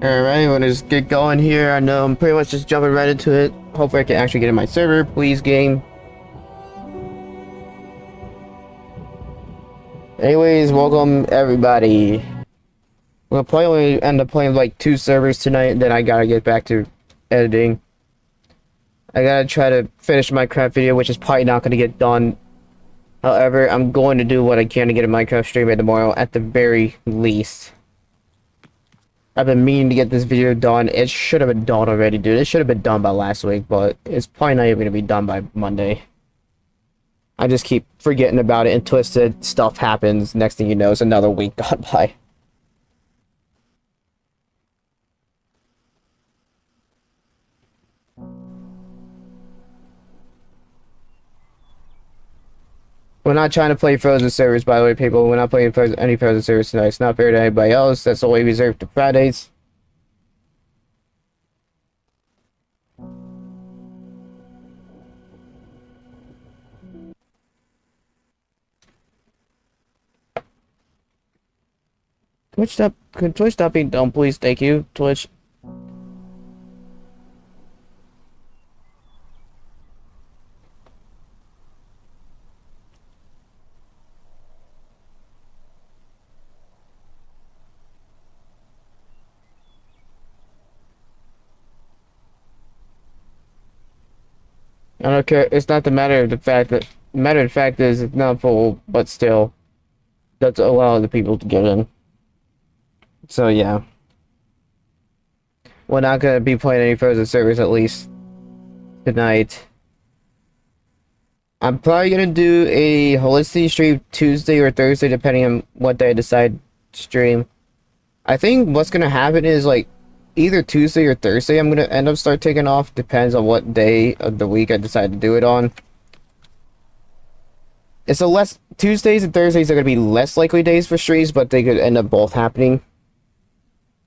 Alright, we'll just get going here. I know I'm pretty much just jumping right into it. Hopefully I can actually get in my server. Please, game. Anyways, welcome everybody. We'll probably end up playing like 2 servers tonight, then I gotta get back to editing. I gotta try to finish my Minecraft video, which is probably not gonna get done. However, I'm going to do what I can to get a Minecraft stream by tomorrow at the very least. I've been meaning to get this video done. It should have been done already, dude. It should have been done by last week, but it's probably not even going to be done by Monday. I just keep forgetting about it and twisted stuff happens. Next thing you know, it's another week gone by. We're not trying to play Frozen servers, by the way, people. We're not playing any Frozen servers tonight. It's not fair to anybody else. That's only reserved to Fridays. Can Twitch stop being dumb, please? Thank you, Twitch. I don't care. It's not the matter of the fact that is it's not full, but still, that's allow the people to get in. So yeah, we're not gonna be playing any Frozen servers at least tonight. I'm probably gonna do a Holicity stream Tuesday or Thursday, depending on what day I decide to stream. I think what's gonna happen is like either Tuesday or Thursday I'm gonna end up start taking off. Depends on what day of the week I decide to do it on. It's a less Tuesdays and Thursdays are gonna be less likely days for streams, but they could end up both happening.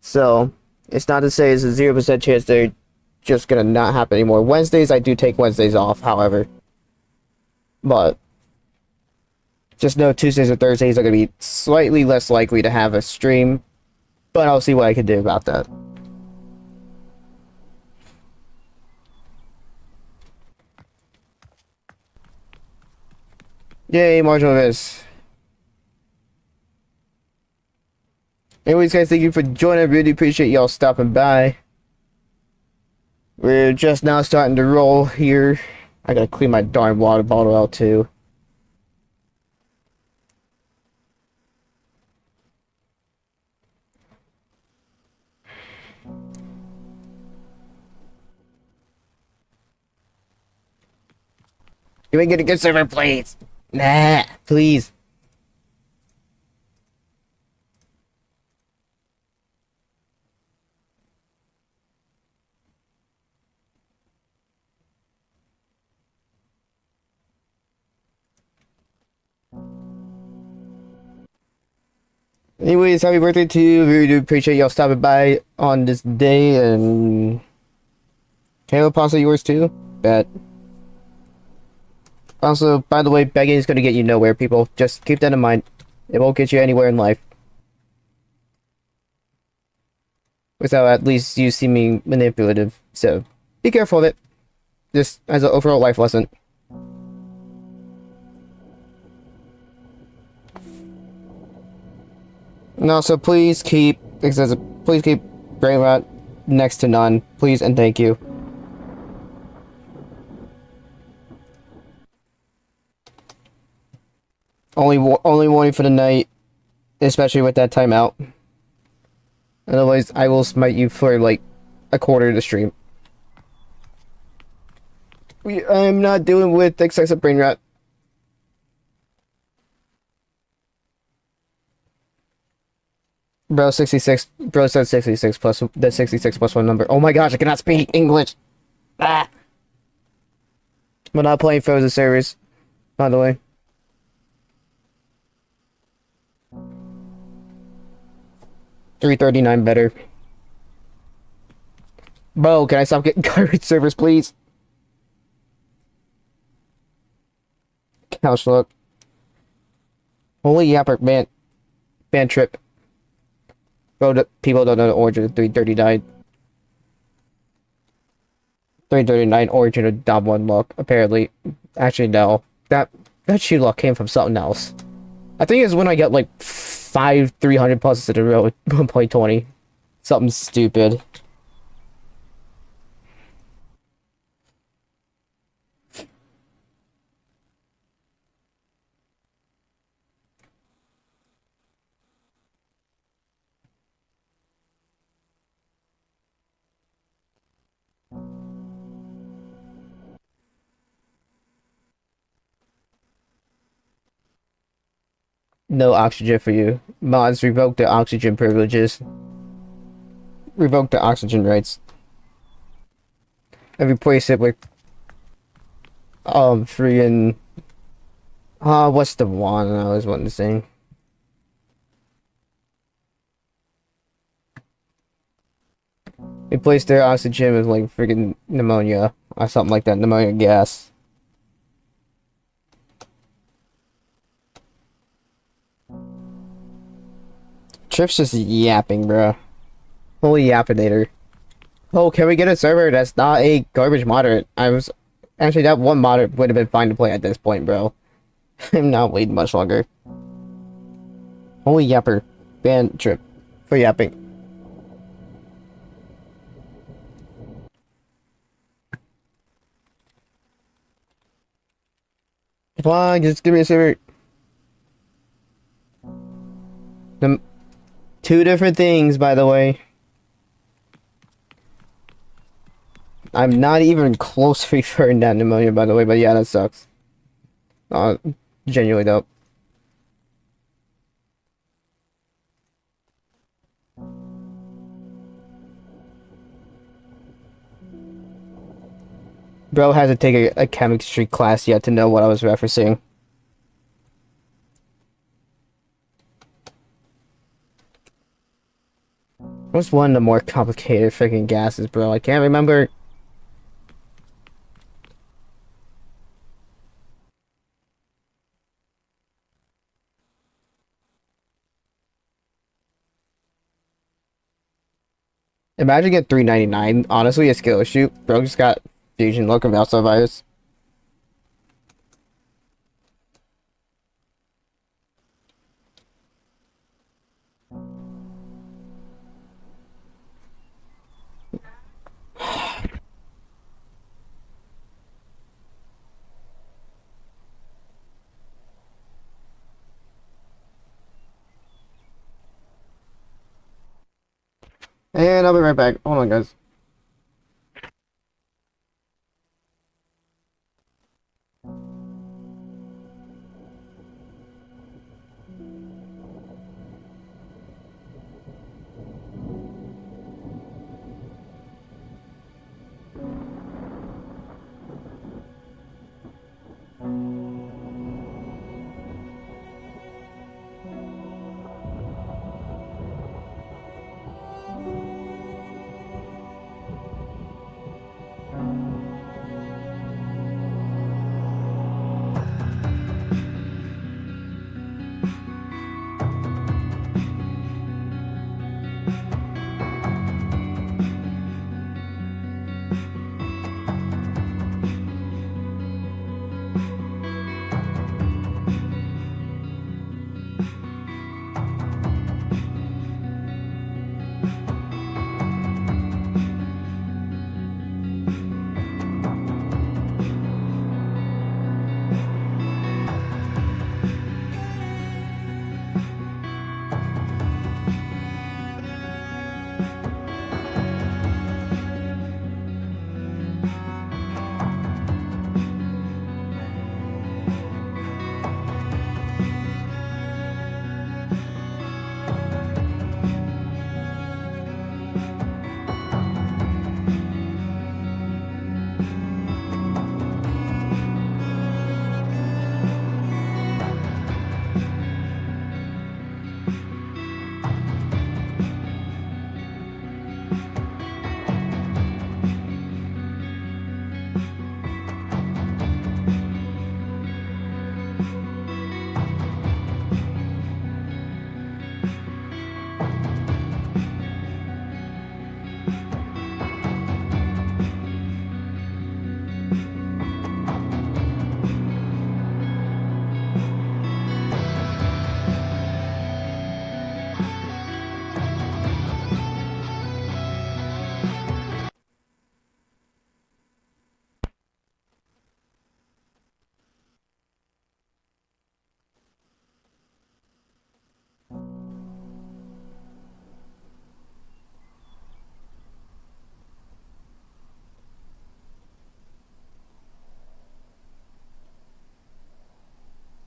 So it's not to say it's a 0% chance they're just gonna not happen anymore. Wednesdays I do take Wednesdays off, however. But just know Tuesdays or Thursdays are gonna be slightly less likely to have a stream. But I'll see what I can do about that. Yay, Marginal Miss. Anyways, guys, thank you for joining. I really appreciate y'all stopping by. We're just now starting to roll here. I gotta clean my darn water bottle out, too. Can we get a good server, please? Nah, please. Anyways, happy birthday to you. Really do appreciate y'all stopping by on this day. And Caleb, pasta yours too? Bet. Also, by the way, begging is going to get you nowhere, people. Just keep that in mind. It won't get you anywhere in life. Without at least you seeming manipulative. So, be careful of it. Just as an overall life lesson. And also, please keep brain rot next to none. Please and thank you. Only warning for the night, especially with that timeout. Otherwise, I will smite you for like a quarter of the stream. I'm not dealing with excessive brain rot. Bro, 66. Bro said 66 plus the 66 plus 1 number. Oh my gosh, I cannot speak English. Ah. We're not playing Frozen servers, by the way. $3.39 better. Bro, can I stop getting garbage servers, please? Couch look. Holy yapper, man. Band trip. Bro, people don't know the origin of 339. 339 origin of Dom 1 luck, apparently. Actually, no. That shoe luck came from something else. I think it's when I got like 300 pluses in a row with 1.20. Something stupid. No oxygen for you. Mods, revoke the oxygen privileges. Revoke the oxygen rights. And replace it with freaking what's the one I was wanting to sing? Replace their oxygen with like freaking pneumonia or something like that, pneumonia gas. Trip's just yapping, bro. Holy yappinator. Oh, can we get a server that's not a garbage moderate? I was actually that one moderate would have been fine to play at this point, bro. I'm not waiting much longer. Holy yapper. Ban Trip for yapping. Come on, just give me a server. Two different things, by the way. I'm not even close to referring that pneumonia, by the way, but yeah, that sucks. Genuinely dope. Bro had to take a chemistry class yet to know what I was referencing. What's one of the more complicated freaking gases, bro? I can't remember. Imagine get 399. Honestly, a skill shoot. Bro just got fusion look of Alpha virus. And I'll be right back. Hold on, guys.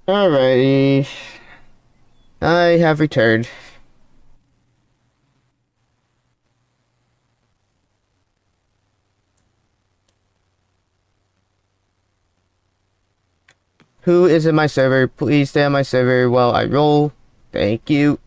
Alrighty. I have returned. Who is in my server? Please stay on my server while I roll. Thank you.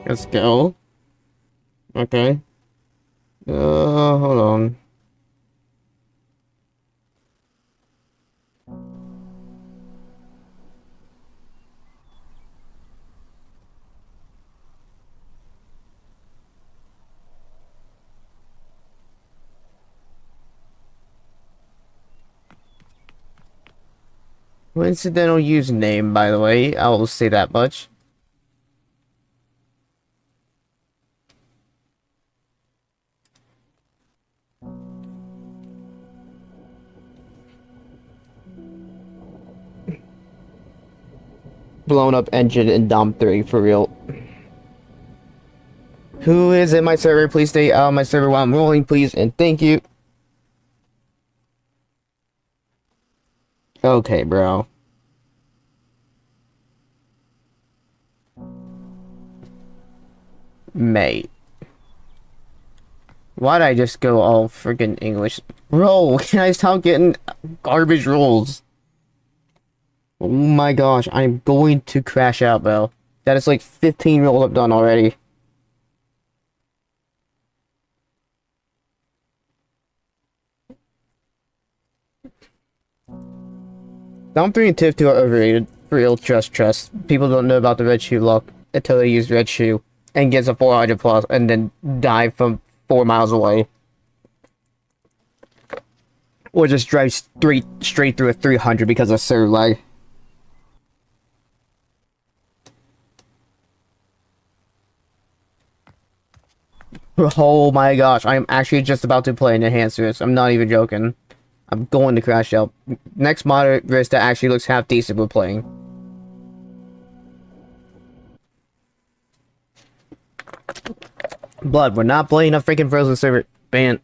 Let's go. Okay. Hold on. Coincidental username, by the way. I will say that much. Blown up engine in Dom 3 for real. Who is in my server? Please stay out of my server while I'm rolling, please, and thank you. Okay, bro. Mate. Why'd I just go all freaking English? Bro, can I stop getting garbage rolls? Oh my gosh, I'm going to crash out, bro. That is like 15 rolls I've done already. Dom 3 and Tip 2 are overrated. For real, trust. People don't know about the red shoe lock until they use red shoe and gets a 400 plus and then die from 4 miles away. Or just drive straight through a 300 because of server lag. Oh my gosh, I'm actually just about to play an enhancers. I'm not even joking. I'm going to crash out. Next moderate risk that actually looks half decent we're playing. Blood, we're not playing a freaking frozen server. Ban.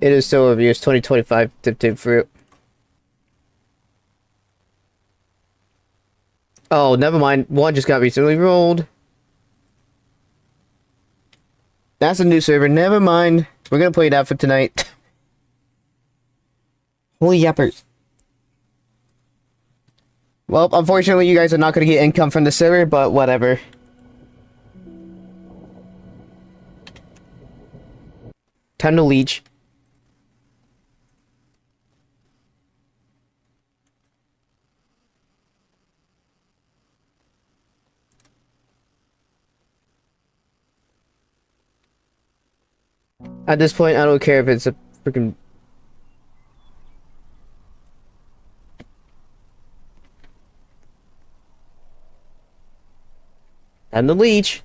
It is so overused. 2025 tip fruit. Oh, never mind. One just got recently rolled. That's a new server. Never mind. We're gonna play that for tonight. Holy yappers. Well, unfortunately, you guys are not gonna get income from the server, but whatever. Time to leech. At this point, I don't care if it's a freaking... And the leech.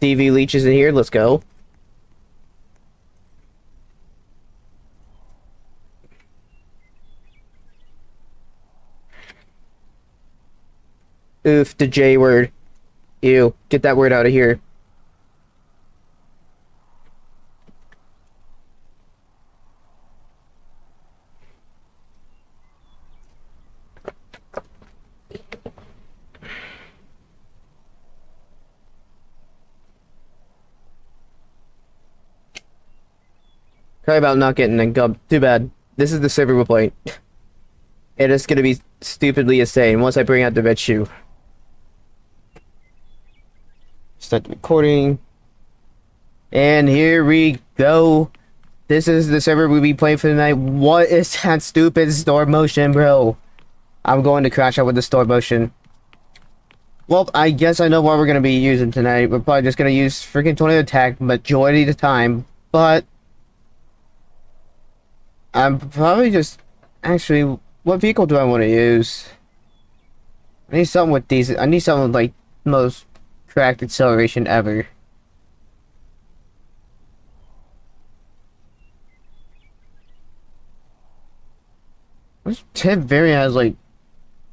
DV leech is in here. Let's go. Oof, the J word. Ew, get that word out of here. Sorry about not getting a gub. Too bad. This is the server we're playing. It is gonna be stupidly insane once I bring out the red shoe. Start the recording. And here we go. This is the server we'll be playing for tonight. What is that stupid store motion, bro? I'm going to crash out with the store motion. Well, I guess I know what we're going to be using tonight. We're probably just going to use freaking tornado attack majority of the time. But I'm probably just... Actually, what vehicle do I want to use? I need something with decent... I need something with, like, most cracked acceleration ever. Which tip variant has, like...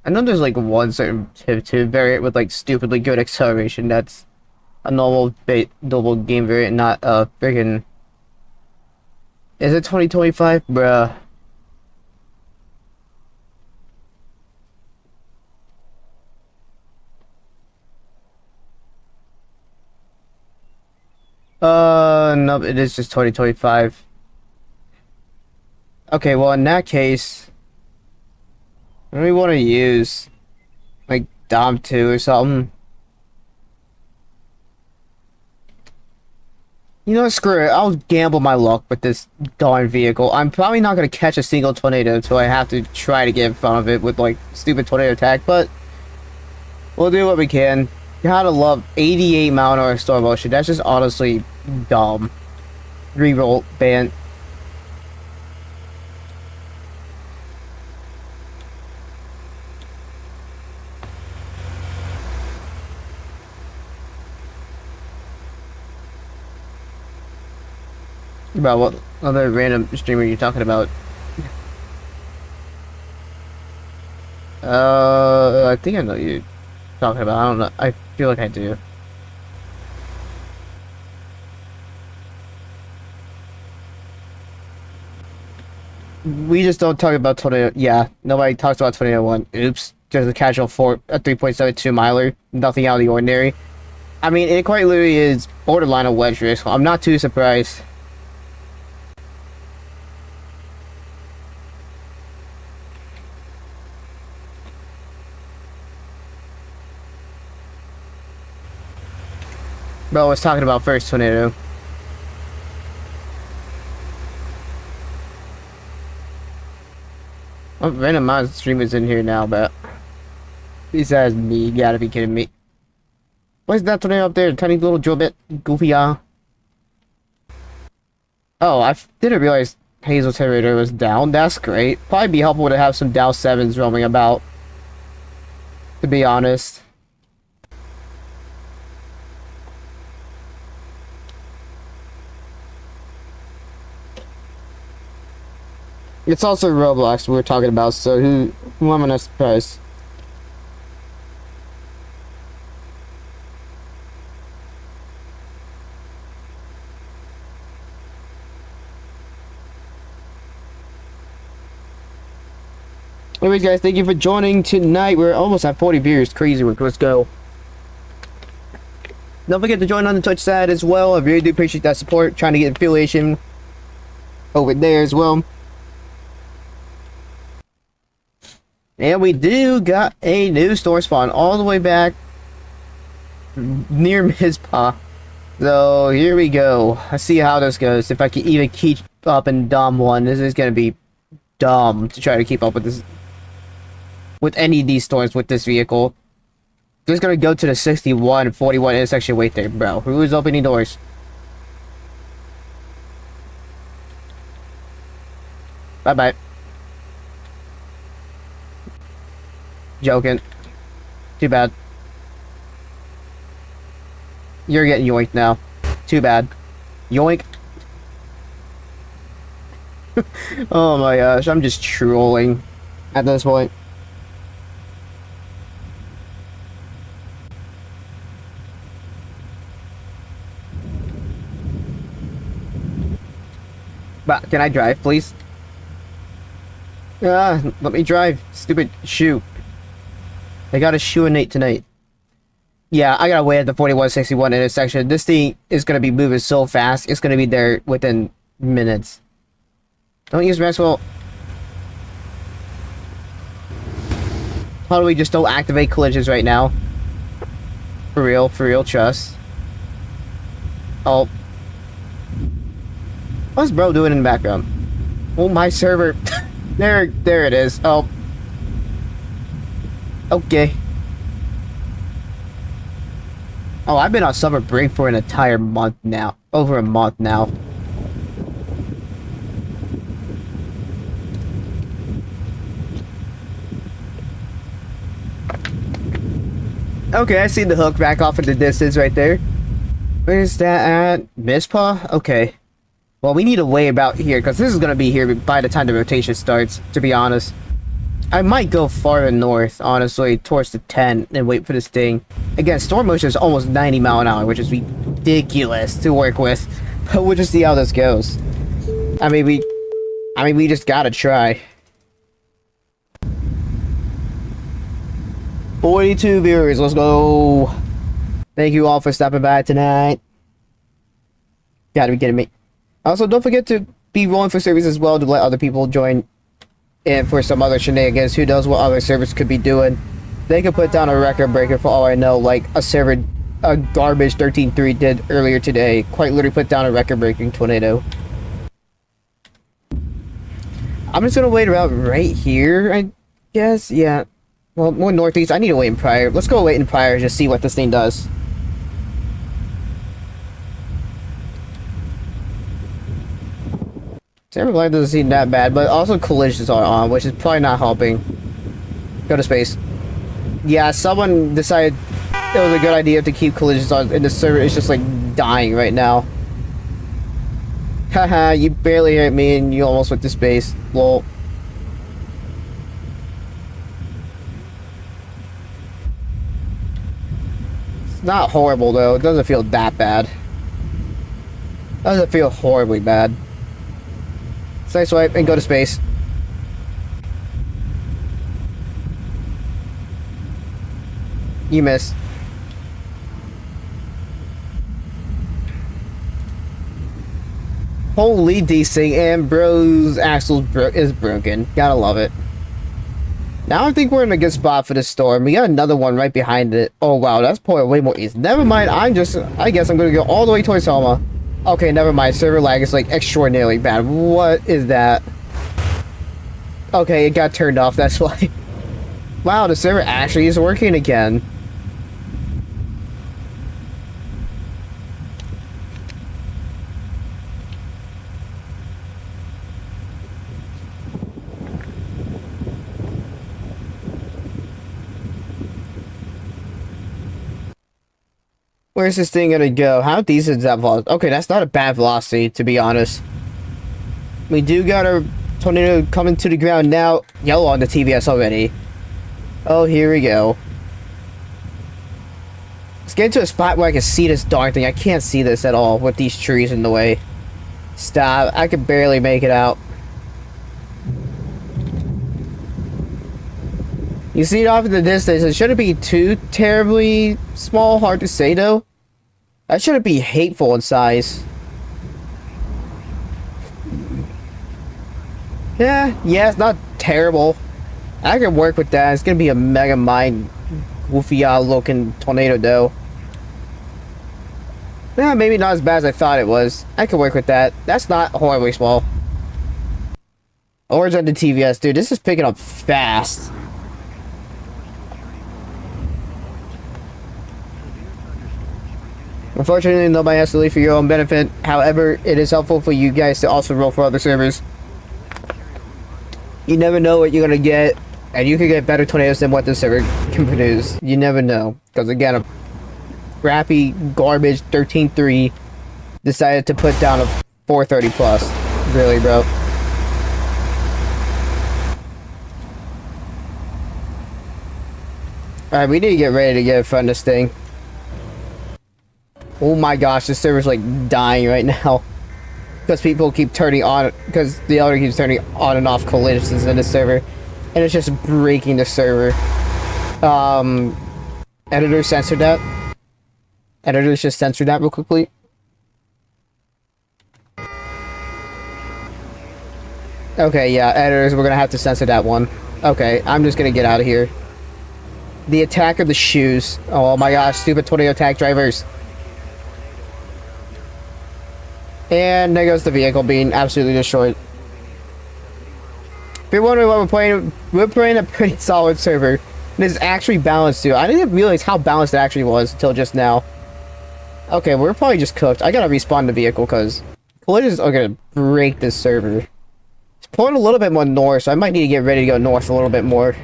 I know there's, like, one certain tip variant with, like, stupidly good acceleration. That's a normal game variant, not a freaking... Is it 2025? Bruh. No, it is just 2025. Okay, well, in that case... What do we want to use? Like, Dom 2 or something? You know, screw it. I'll gamble my luck with this darn vehicle. I'm probably not going to catch a single tornado, so I have to try to get in front of it with, like, stupid tornado attack, but we'll do what we can. Gotta love 88 mile an hour storm motion. That's just honestly dumb. Reroll ban. Bro, what other random streamer are you talking about? I think I know you're talking about. I don't know. I feel like I do. We just don't talk about tornado. Yeah, nobody talks about tornado 1. Oops. Just a casual 3.72 miler. Nothing out of the ordinary. I mean, it quite literally is borderline a wedge risk. I'm not too surprised. Bro, I was talking about first tornado. Oh, random amount of streamers in here now, but besides me, you gotta be kidding me. What's that tornado up there? Tiny little drill bit, goofy Oh, I didn't realize Hazel's Terminator was down. That's great. Probably be helpful to have some Dow 7s roaming about, to be honest. It's also Roblox we were talking about, so who am I not surprised? Anyways, guys, thank you for joining tonight. We're almost at 40 viewers. Crazy work. Let's go. Don't forget to join on the Twitch side as well. I really do appreciate that support. Trying to get affiliation over there as well. And we do got a new store spawn all the way back near Mizpah. So here we go. Let's see how this goes. If I can even keep up in Dom 1. This is going to be dumb to try to keep up with this. With any of these stores with this vehicle. Just going to go to the 61, 41 intersection. Wait there, bro. Who is opening doors? Bye-bye. Joking. Too bad. You're getting yoinked now. Too bad. Yoink. Oh my gosh, I'm just trolling at this point. But can I drive, please? Let me drive. Stupid shoe. I got a shoe-inate tonight. Yeah, I gotta wait at the 4161 intersection. This thing is gonna be moving so fast, it's gonna be there within minutes. Don't use Maxwell. How do we just don't activate collisions right now? For real, trust. Oh. What's bro doing in the background? Oh, my server. there it is. Oh. Okay. Oh, I've been on summer break for an entire month now. Over a month now. Okay, I see the hook back off in the distance right there. Where's that at? Mizpah? Okay. Well, we need to wait about here, because this is going to be here by the time the rotation starts, to be honest. I might go farther north, honestly, towards the 10, and wait for this thing. Again, storm motion is almost 90 mile an hour, which is ridiculous to work with. But we'll just see how this goes. I mean, we just gotta try. 42 viewers, let's go. Thank you all for stopping by tonight. Gotta be kidding me. Also, don't forget to be rolling for servers as well to let other people join in for some other shenanigans. Who knows what other servers could be doing. They could put down a record breaker for all I know, like a garbage 13.3 did earlier today. Quite literally put down a record-breaking tornado. I'm just gonna wait around right here, I guess. Yeah. Well, more northeast. I need to wait in Pryor. Let's go wait in Pryor and just see what this thing does. Server line doesn't seem that bad, but also collisions are on, which is probably not helping. Go to space. Yeah, someone decided it was a good idea to keep collisions on, and the server is just like dying right now. Haha, you barely hit me and you almost went to space. Lol. It's not horrible though, it doesn't feel that bad. Doesn't feel horribly bad. Side swipe and go to space. You missed. Holy D-Sync, and bro's axle is broken. Gotta love it. Now I think we're in a good spot for this storm. We got another one right behind it. Oh wow, that's probably way more easy. Never mind, I guess I'm gonna go all the way towards Selma. Okay, never mind. Server lag is like extraordinarily bad. What is that? Okay, it got turned off, that's why. Wow, the server actually is working again. Where's this thing gonna go? How decent is that velocity? Okay, that's not a bad velocity, to be honest. We do got our tornado coming to the ground now. Yellow on the TVS already. Oh, here we go. Let's get into a spot where I can see this darn thing. I can't see this at all with these trees in the way. Stop. I can barely make it out. You see it off in the distance. It shouldn't be too terribly small. Hard to say, though. That shouldn't be hateful in size. Yeah, it's not terrible. I can work with that. It's gonna be a mega mind goofy looking tornado, though. Yeah, maybe not as bad as I thought it was. I can work with that. That's not horribly small. Orange on the TVS, dude. This is picking up fast. Unfortunately, nobody has to leave for your own benefit. However, it is helpful for you guys to also roll for other servers. You never know what you're gonna get, and you can get better tornadoes than what the server can produce. You never know. Because again, a crappy garbage 13.3 decided to put down a 430 plus. Really, bro. Alright, we need to get ready to get in front of this thing. Oh my gosh, this server's like dying right now. Because people keep turning on, because the other keeps turning on and off collisions in the server. And it's just breaking the server. Editor censored that. Editors just censored that real quickly. Okay, yeah, editors, we're gonna have to censor that one. Okay, I'm just gonna get out of here. The attack of the shoes. Oh my gosh, stupid tornado attack drivers. And there goes the vehicle being absolutely destroyed. If you're wondering what we're playing a pretty solid server. And it's actually balanced too. I didn't realize how balanced it actually was until just now. Okay, we're probably just cooked. I gotta respawn the vehicle because collisions are gonna break this server. It's pulling a little bit more north, so I might need to get ready to go north a little bit more.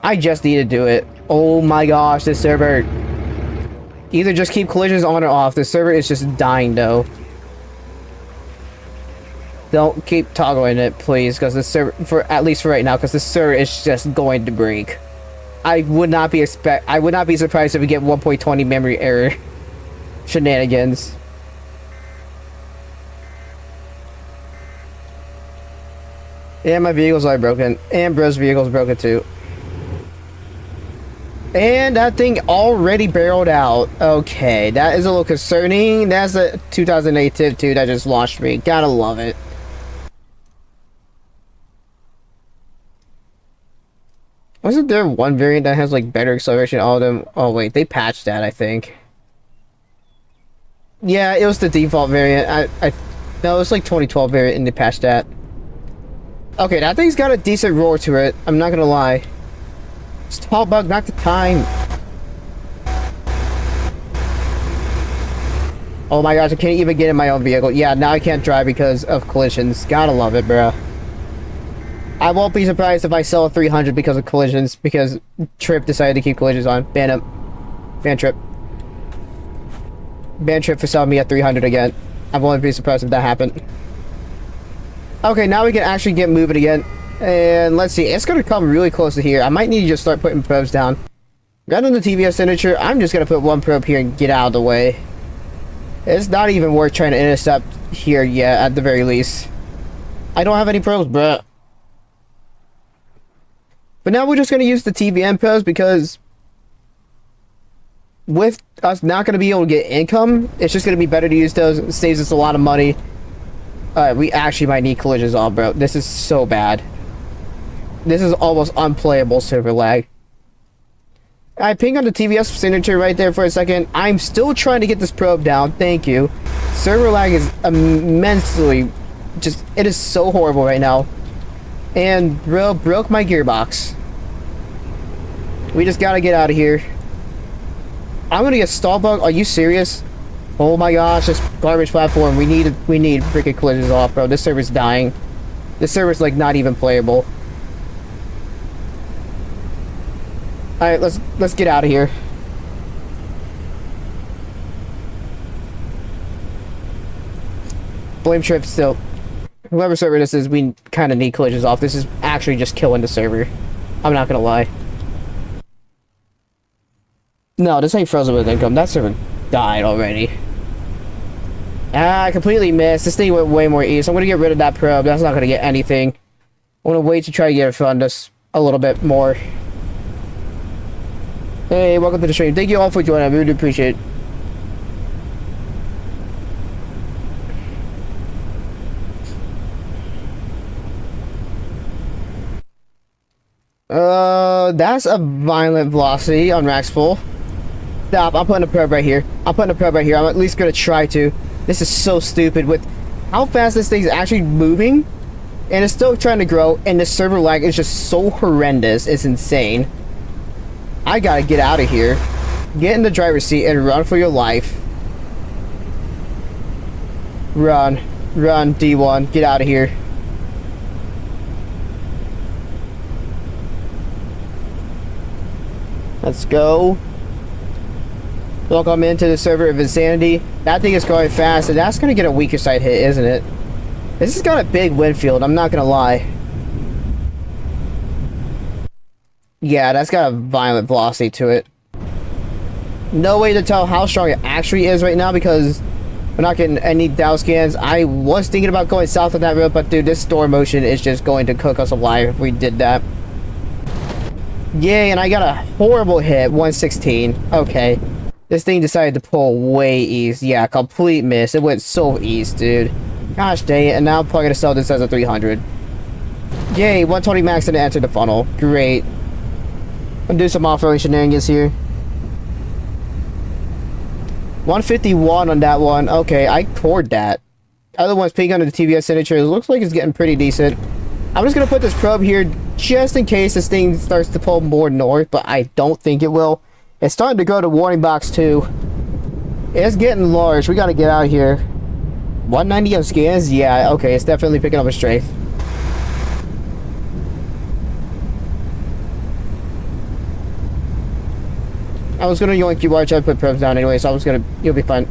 I just need to do it. Oh my gosh, this server. Either just keep collisions on or off. The server is just dying though. Don't keep toggling it, please, because the server, at least for right now, because the server is just going to break. I would not be surprised if we get 1.20 memory error shenanigans. Yeah, my vehicle's already broken, and bro's vehicle's broken too. And that thing already barreled out. Okay, that is a little concerning. That's a 2008 Tiv 2 that just launched me. Gotta love it. Wasn't there one variant that has like better acceleration? All of them. Oh wait, they patched that, I think. Yeah, it was the default variant. No, it was like 2012 variant and they patched that. Okay, that thing's got a decent roar to it. I'm not gonna lie. Stall bug, not the time. Oh my gosh, I can't even get in my own vehicle. Yeah, now I can't drive because of collisions. Gotta love it, bruh. I won't be surprised if I sell a 300 because of collisions, because Trip decided to keep collisions on. Ban him. Ban Trip. Ban Trip for selling me at 300 again. I won't be surprised if that happened. Okay, now we can actually get moving again. And let's see, it's going to come really close to here. I might need to just start putting probes down. Got on the TVS signature. I'm just going to put one probe here and get out of the way. It's not even worth trying to intercept here yet, at the very least. I don't have any probes, bruh. But now we're just going to use the TVM probes because with us not going to be able to get income, it's just going to be better to use those. It saves us a lot of money. We actually might need collisions on, bro. This is so bad. This is almost unplayable server lag. I ping on the TVS signature right there for a second. I'm still trying to get this probe down. Thank you. Server lag is immensely... it is so horrible right now. And bro broke my gearbox. We just gotta get out of here. I'm gonna get stall bug. Are you serious? Oh my gosh, this garbage platform. We need freaking collisions off, bro. This server's dying. This server's like not even playable. Alright, let's get out of here. Blame Trip still. Whoever server this is, we kind of need collisions off. This is actually just killing the server. I'm not gonna lie. No, this ain't frozen with income. That server died already. Ah, I completely missed. This thing went way more east. I'm gonna get rid of that probe. That's not gonna get anything. I'm gonna wait to try to get it fund us a little bit more. Hey, welcome to the stream. Thank you all for joining. I really appreciate it. That's a violent velocity on Rax Full. Stop, I'm putting a probe right here. I'm at least gonna try to. This is so stupid with how fast this thing's actually moving. And it's still trying to grow, and the server lag is just so horrendous. It's insane. I gotta get out of here. Get in the driver's seat and run for your life. Run. Run, D1. Get out of here. Let's go. Welcome into the server of insanity. That thing is going fast, and that's gonna get a weaker side hit, isn't it? This has got a big wind field, I'm not gonna lie. Yeah, that's got a violent velocity to it. No way to tell how strong it actually is right now because we're not getting any Dow scans. I was thinking about going south on that road, but dude, this storm motion is just going to cook us alive if we did that. Yay, and I got a horrible hit, 116. Okay. This thing decided to pull way east. Yeah, complete miss. It went so east, dude. Gosh dang it, and now I'm probably gonna sell this as a 300. Yay, 120 max and enter the funnel. Great. I'm gonna do some off-road shenanigans here. 151 on that one. Okay, I poured that. Other one's peeking under the TBS signature. It looks like it's getting pretty decent. I'm just gonna put this probe here just in case this thing starts to pull more north, but I don't think it will. It's starting to go to warning box 2. It's getting large. We gotta get out of here. 190 on scans? Yeah, okay, it's definitely picking up a strength. I was gonna yoink you watch. I put probes down anyway, so I was gonna. You'll be fine.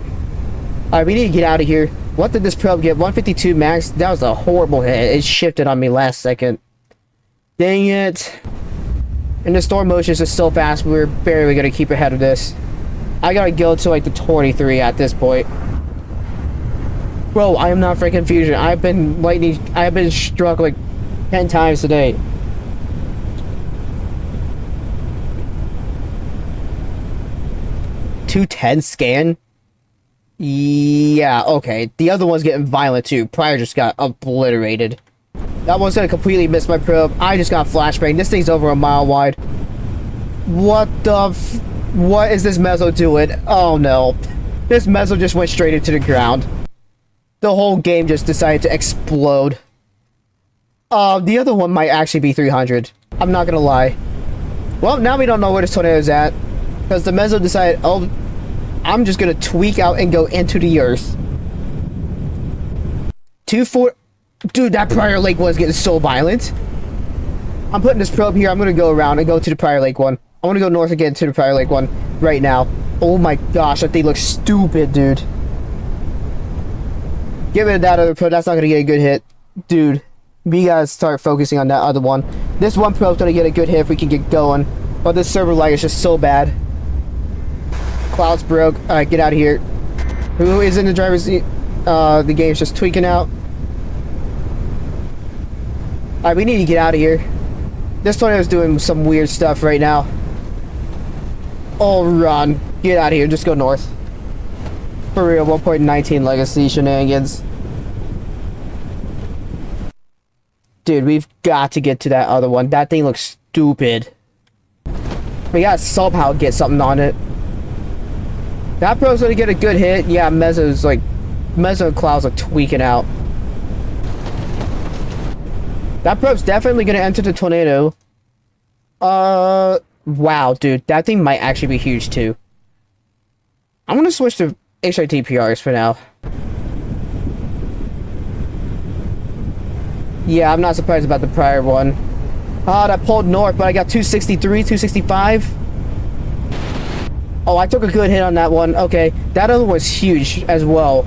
Alright, we need to get out of here. What did this probe get? 152 max? That was a horrible hit. It shifted on me last second. Dang it. And the storm motion is just so fast, we're barely gonna keep ahead of this. I gotta go to like the 23 at this point. Bro, I am not freaking fusion. I've been struck like 10 times today. .210 scan? Yeah, okay. The other one's getting violent too. Prior just got obliterated. That one's gonna completely miss my probe. I just got flashbang. This thing's over a mile wide. What the what is this mezzo doing? Oh no. This mezzo just went straight into the ground. The whole game just decided to explode. The other one might actually be 300. I'm not gonna lie. Well, now we don't know where this tornado's at. Because the mezzo decided, oh, I'm just gonna tweak out and go into the earth. 2-4. Dude, that Prior Lake was getting so violent. I'm putting this probe here. I'm gonna go around and go to the Prior Lake one. I wanna go north again to the Prior Lake one right now. Oh my gosh, that thing looks stupid, dude. Get rid of that other probe. That's not gonna get a good hit. Dude, we gotta start focusing on that other one. This one probe's gonna get a good hit if we can get going. But this server lag is just so bad. Clouds broke. Alright, get out of here. Who is in the driver's seat? The game's just tweaking out. Alright, we need to get out of here. This tornado's doing some weird stuff right now. Oh, run. Get out of here. Just go north. For real, 1.19 legacy shenanigans. Dude, we've got to get to that other one. That thing looks stupid. We gotta somehow get something on it. That pro's gonna get a good hit. Yeah, Mezzo's like... Mezzo and Clouds are tweaking out. That probe's definitely gonna enter the tornado. Wow, dude. That thing might actually be huge, too. I'm gonna switch to HIT PRs for now. Yeah, I'm not surprised about the prior one. That pulled north, but I got 263, 265. Oh, I took a good hit on that one. Okay, that other one's huge as well.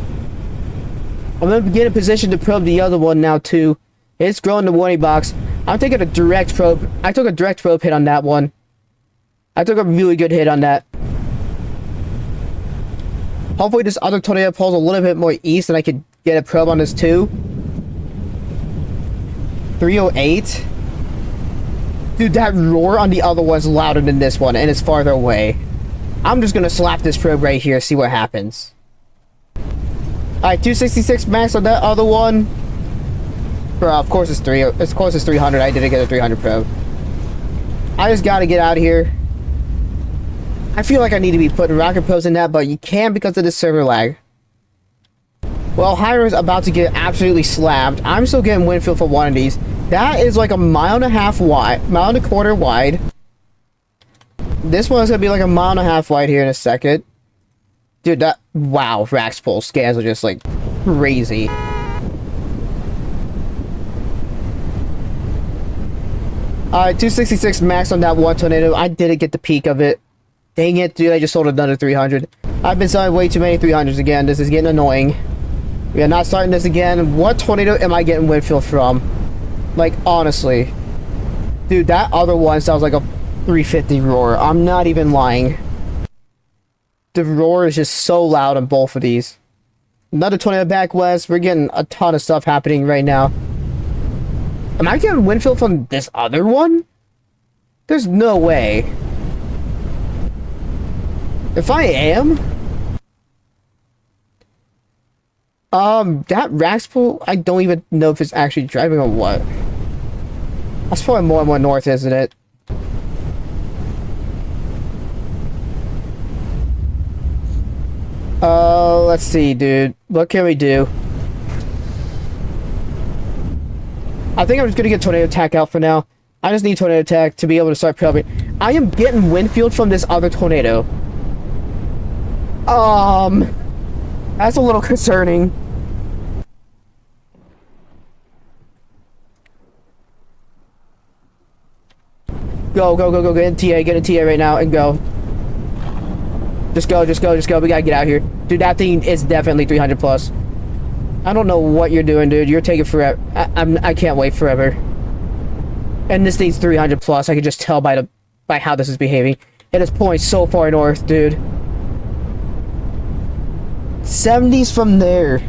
I'm gonna get in position to probe the other one now too. It's growing the warning box. I'm taking a direct probe. I took a direct probe hit on that one. I took a really good hit on that. Hopefully this other tornado pulls a little bit more east and I could get a probe on this too. 308. Dude, that roar on the other one's louder than this one, and it's farther away. I'm just gonna slap this probe right here, see what happens. Alright, 266 max on that other one. Bro, of course it's 300. I didn't get a 300 probe. I just gotta get out of here. I feel like I need to be putting rocket probes in that, but you can't because of the server lag. Well, Hiram's about to get absolutely slapped. I'm still getting wind field for one of these. That is like a mile and a half wide, mile and a quarter wide. This one's gonna be like a mile and a half wide here in a second. Dude, that, wow, Rax pull scans are just like crazy. Alright, 266 max on that one tornado. I didn't get the peak of it. Dang it, dude, I just sold another 300. I've been selling way too many 300s again. This is getting annoying. We are not starting this again. What tornado am I getting wind field from? Like, honestly. Dude, that other one sounds like a 350 roar. I'm not even lying. The roar is just so loud on both of these. Another tornado back west. We're getting a ton of stuff happening right now. Am I getting wind field from this other one? There's no way. If I am... That Raxpool, I don't even know if it's actually driving or what. That's probably more and more north, isn't it? Let's see, dude. What can we do? I think I'm just gonna get Tornado Attack out for now. I just need Tornado Attack to be able to start probing. I am getting wind field from this other tornado. That's a little concerning. Go, go, go, go, get in TA right now and go. Just go, just go, just go. We gotta get out here. Dude, that thing is definitely 300 plus. I don't know what you're doing, dude. You're taking forever. I can't wait forever. And this thing's 300 plus. I can just tell by how this is behaving. It is pulling so far north, dude. 70s from there.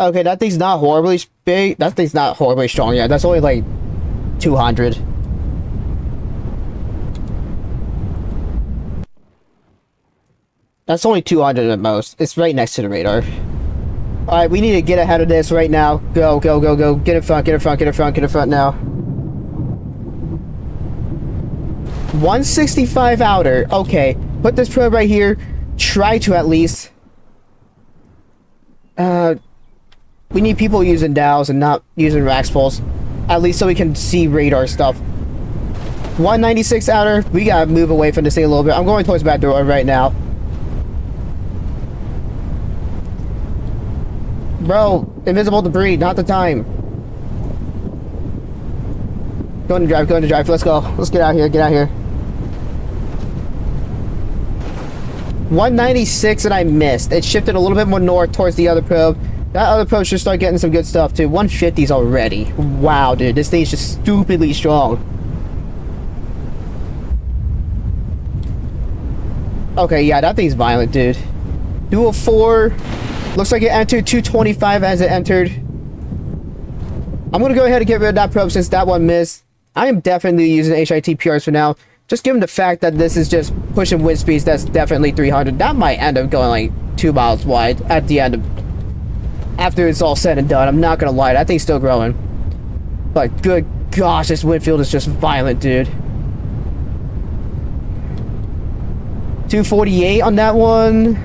Okay, that thing's not horribly big. That thing's not horribly strong yet. That's only like 200. That's only 200 at most. It's right next to the radar. Alright, we need to get ahead of this right now. Go, go, go, go. Get in front, get in front, get in front, get in front now. 165 outer. Okay. Put this probe right here. Try to at least. We need people using dowels and not using Raxpols. At least so we can see radar stuff. 196 outer. We gotta move away from this thing a little bit. I'm going towards back door right now. Bro, invisible debris, not the time. Going to drive, going to drive. Let's go. Let's get out here, get out here. 196 and I missed. It shifted a little bit more north towards the other probe. That other probe should start getting some good stuff too. 150s already. Wow, dude. This thing's just stupidly strong. Okay, yeah, that thing's violent, dude. Dual 4. Looks like it entered 225 as it entered. I'm going to go ahead and get rid of that probe since that one missed. I am definitely using HIT PRs for now. Just given the fact that this is just pushing wind speeds, that's definitely 300. That might end up going like 2 miles wide at the end of... After it's all said and done. I'm not going to lie. That thing's still growing. But good gosh, this wind field is just violent, dude. 248 on that one.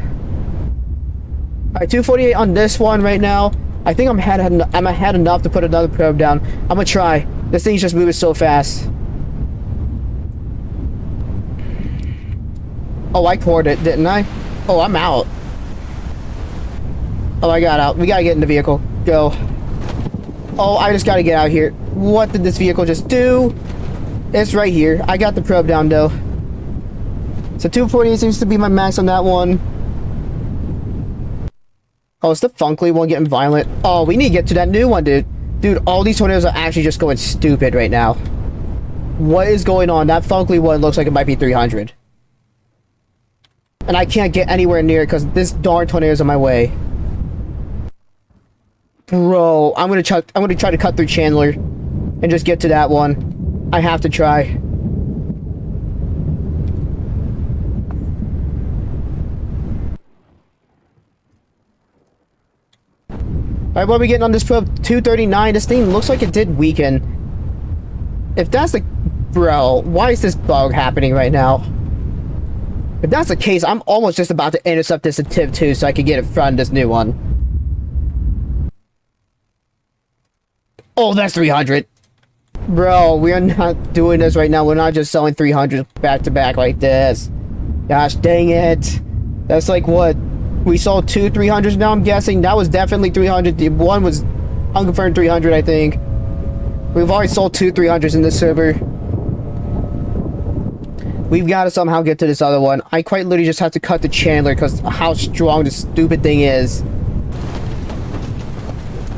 Alright, 248 on this one right now. I think I'm ahead enough to put another probe down. I'm gonna try. This thing's just moving so fast. Oh, I cored it, didn't I? Oh, I'm out. Oh, I got out. We gotta get in the vehicle. Go. Oh, I just gotta get out here. What did this vehicle just do? It's right here. I got the probe down, though. So 248 seems to be my max on that one. Oh, it's the Funkly one getting violent. Oh, we need to get to that new one, dude. Dude, all these tornadoes are actually just going stupid right now. What is going on? That Funkly one looks like it might be 300. And I can't get anywhere near it because this darn tornado is on my way. Bro, I'm gonna try to cut through Chandler and just get to that one. I have to try. Alright, what are we getting on this probe? 239. This thing looks like it did weaken. If that's the... Bro, why is this bug happening right now? If that's the case, I'm almost just about to intercept this at tip 2 so I can get in front of this new one. Oh, that's 300. Bro, we are not doing this right now. We're not just selling 300 back to back like this. Gosh dang it. That's like what? We sold 2 300s now, I'm guessing. That was definitely 300. The one was unconfirmed 300, I think. We've already sold 2 300s in this server. We've got to somehow get to this other one. I quite literally just have to cut the Chandler because how strong this stupid thing is.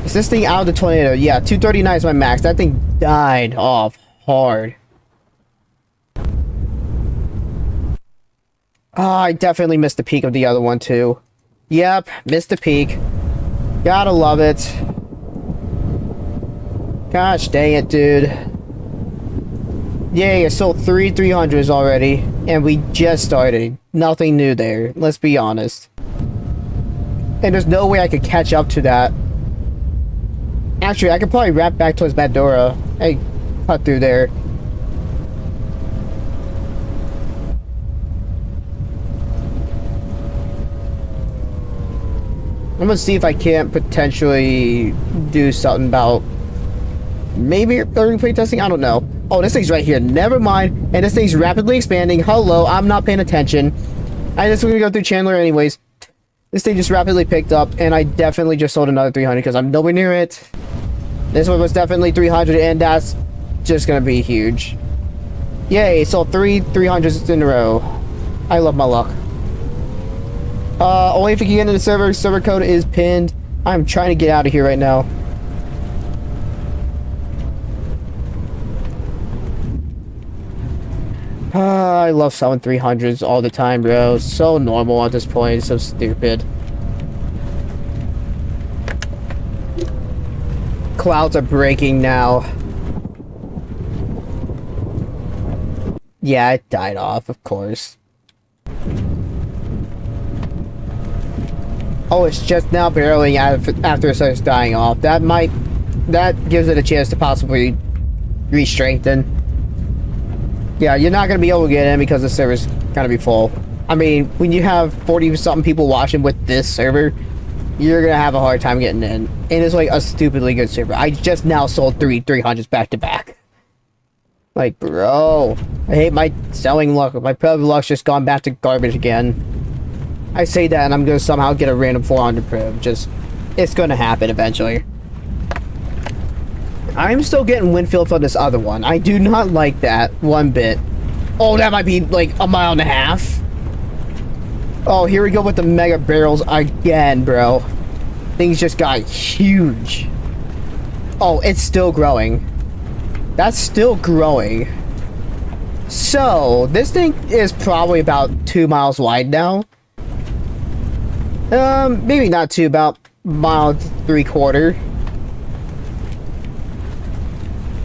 Is this thing out of the tornado? Yeah, 239 is my max. That thing died off hard. Oh, I definitely missed the peak of the other one too. Yep, missed the peak. Gotta love it. Gosh dang it, dude. Yay, I sold 3 300s already, and we just started. Nothing new there, let's be honest. And there's no way I could catch up to that. Actually, I could probably wrap back towards Bandora. Hey, cut through there. I'm gonna see if I can't potentially do something about maybe early playtesting. I don't know. Oh, this thing's right here. Never mind. And this thing's rapidly expanding. Hello, I'm not paying attention. I just want to go through Chandler anyways. This thing just rapidly picked up, and I definitely just sold another 300 because I'm nowhere near it. This one was definitely 300, and that's just gonna be huge. Yay! Sold 300s in a row. I love my luck. Only if you can get into the server. Server code is pinned. I'm trying to get out of here right now. I love selling 300s all the time, bro. So normal at this point. So stupid. Clouds are breaking now. Yeah, it died off, of course. Oh, it's just now barreling after it starts dying off. That gives it a chance to possibly re-strengthen. Yeah, you're not going to be able to get in because the server's going to be full. I mean, when you have 40-something people watching with this server, you're going to have a hard time getting in. And it's like a stupidly good server. I just now sold 300s back to back. Like, bro, I hate my selling luck. My private luck's just gone back to garbage again. I say that and I'm gonna somehow get a random 400 priv. It's gonna happen eventually. I'm still getting Winfield from this other one. I do not like that one bit. Oh, that might be like a mile and a half. Oh, here we go with the mega barrels again, bro. Things just got huge. Oh, it's still growing. That's still growing. So, this thing is probably about 2 miles wide now. Maybe not two, about mile 3/4.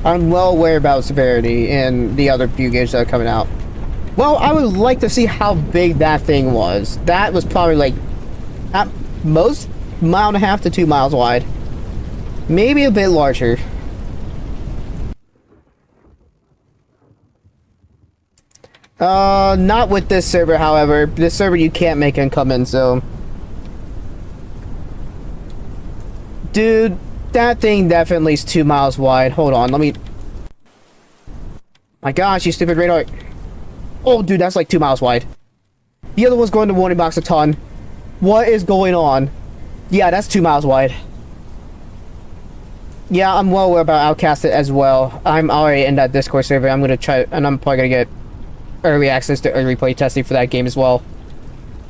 I'm well aware about severity and the other few games that are coming out. Well, I would like to see how big that thing was. That was probably like, at most, 1.5 to 2 miles wide. Maybe a bit larger. Not with this server, however. This server you can't make income in, so... Dude, that thing definitely is 2 miles wide. Hold on, let me... My gosh, you stupid radar. Oh, dude, that's like 2 miles wide. The other one's going to warning box a ton. What is going on? Yeah, that's 2 miles wide. Yeah, I'm well aware about Outcasted as well. I'm already in that Discord server. I'm gonna try, and I'm probably gonna get early access to early play testing for that game as well.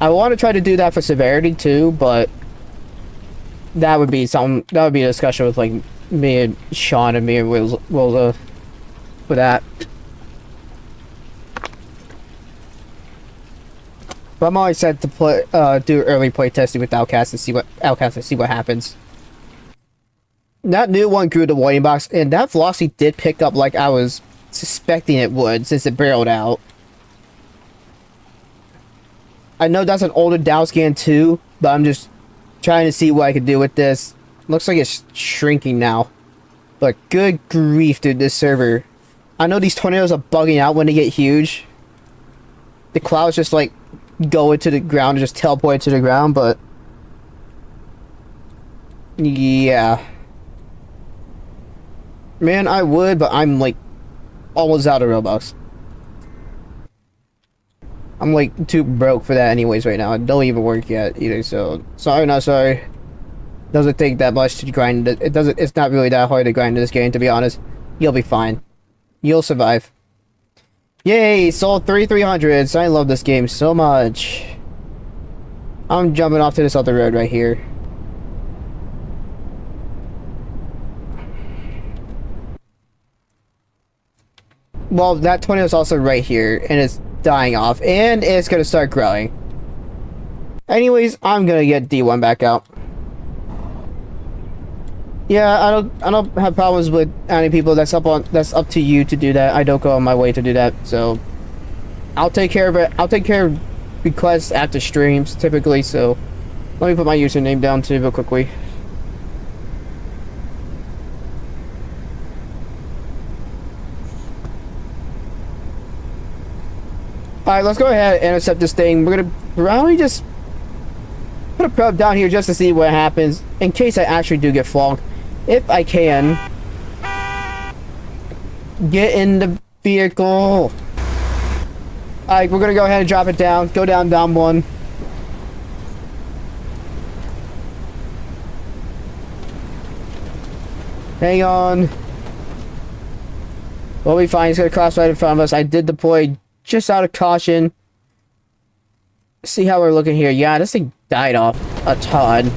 I want to try to do that for Severity too, but that would be something. That would be a discussion with like me and Sean and me and Will for that. But I'm always set to play, do early play testing with Outcast and see what happens. That new one grew the warning box, and that velocity did pick up like I was suspecting it would since it barreled out. I know that's an older Dow scan too, but I'm just trying to see what I can do with this. Looks like it's shrinking now. But good grief, dude, this server. I know these tornadoes are bugging out when they get huge. The clouds just like go into the ground and just teleport to the ground, but yeah. Man, I would, but I'm like almost out of Robux. I'm like too broke for that anyways right now. It don't even work yet either, so sorry, not sorry. Doesn't take that much to grind it. It's not really that hard to grind this game, to be honest. You'll be fine. You'll survive. Yay, sold 300s. I love this game so much. I'm jumping off to this other road right here. Well, that tornado is also right here, and it's dying off, and it's gonna start growing. Anyways, I'm gonna get D1 back out. Yeah, I don't have problems with any people. That's up to you to do that. I don't go on my way to do that, so I'll take care of it. I'll take care of requests after streams typically, so let me put my username down too real quickly. Alright, let's go ahead and intercept this thing. We're gonna probably just put a probe down here just to see what happens in case I actually do get flogged. If I can get in the vehicle. Alright, we're gonna go ahead and drop it down. Go down, down one. Hang on. We'll be fine. He's gonna cross right in front of us. I did deploy just out of caution. See how we're looking here. Yeah, this thing died off a ton.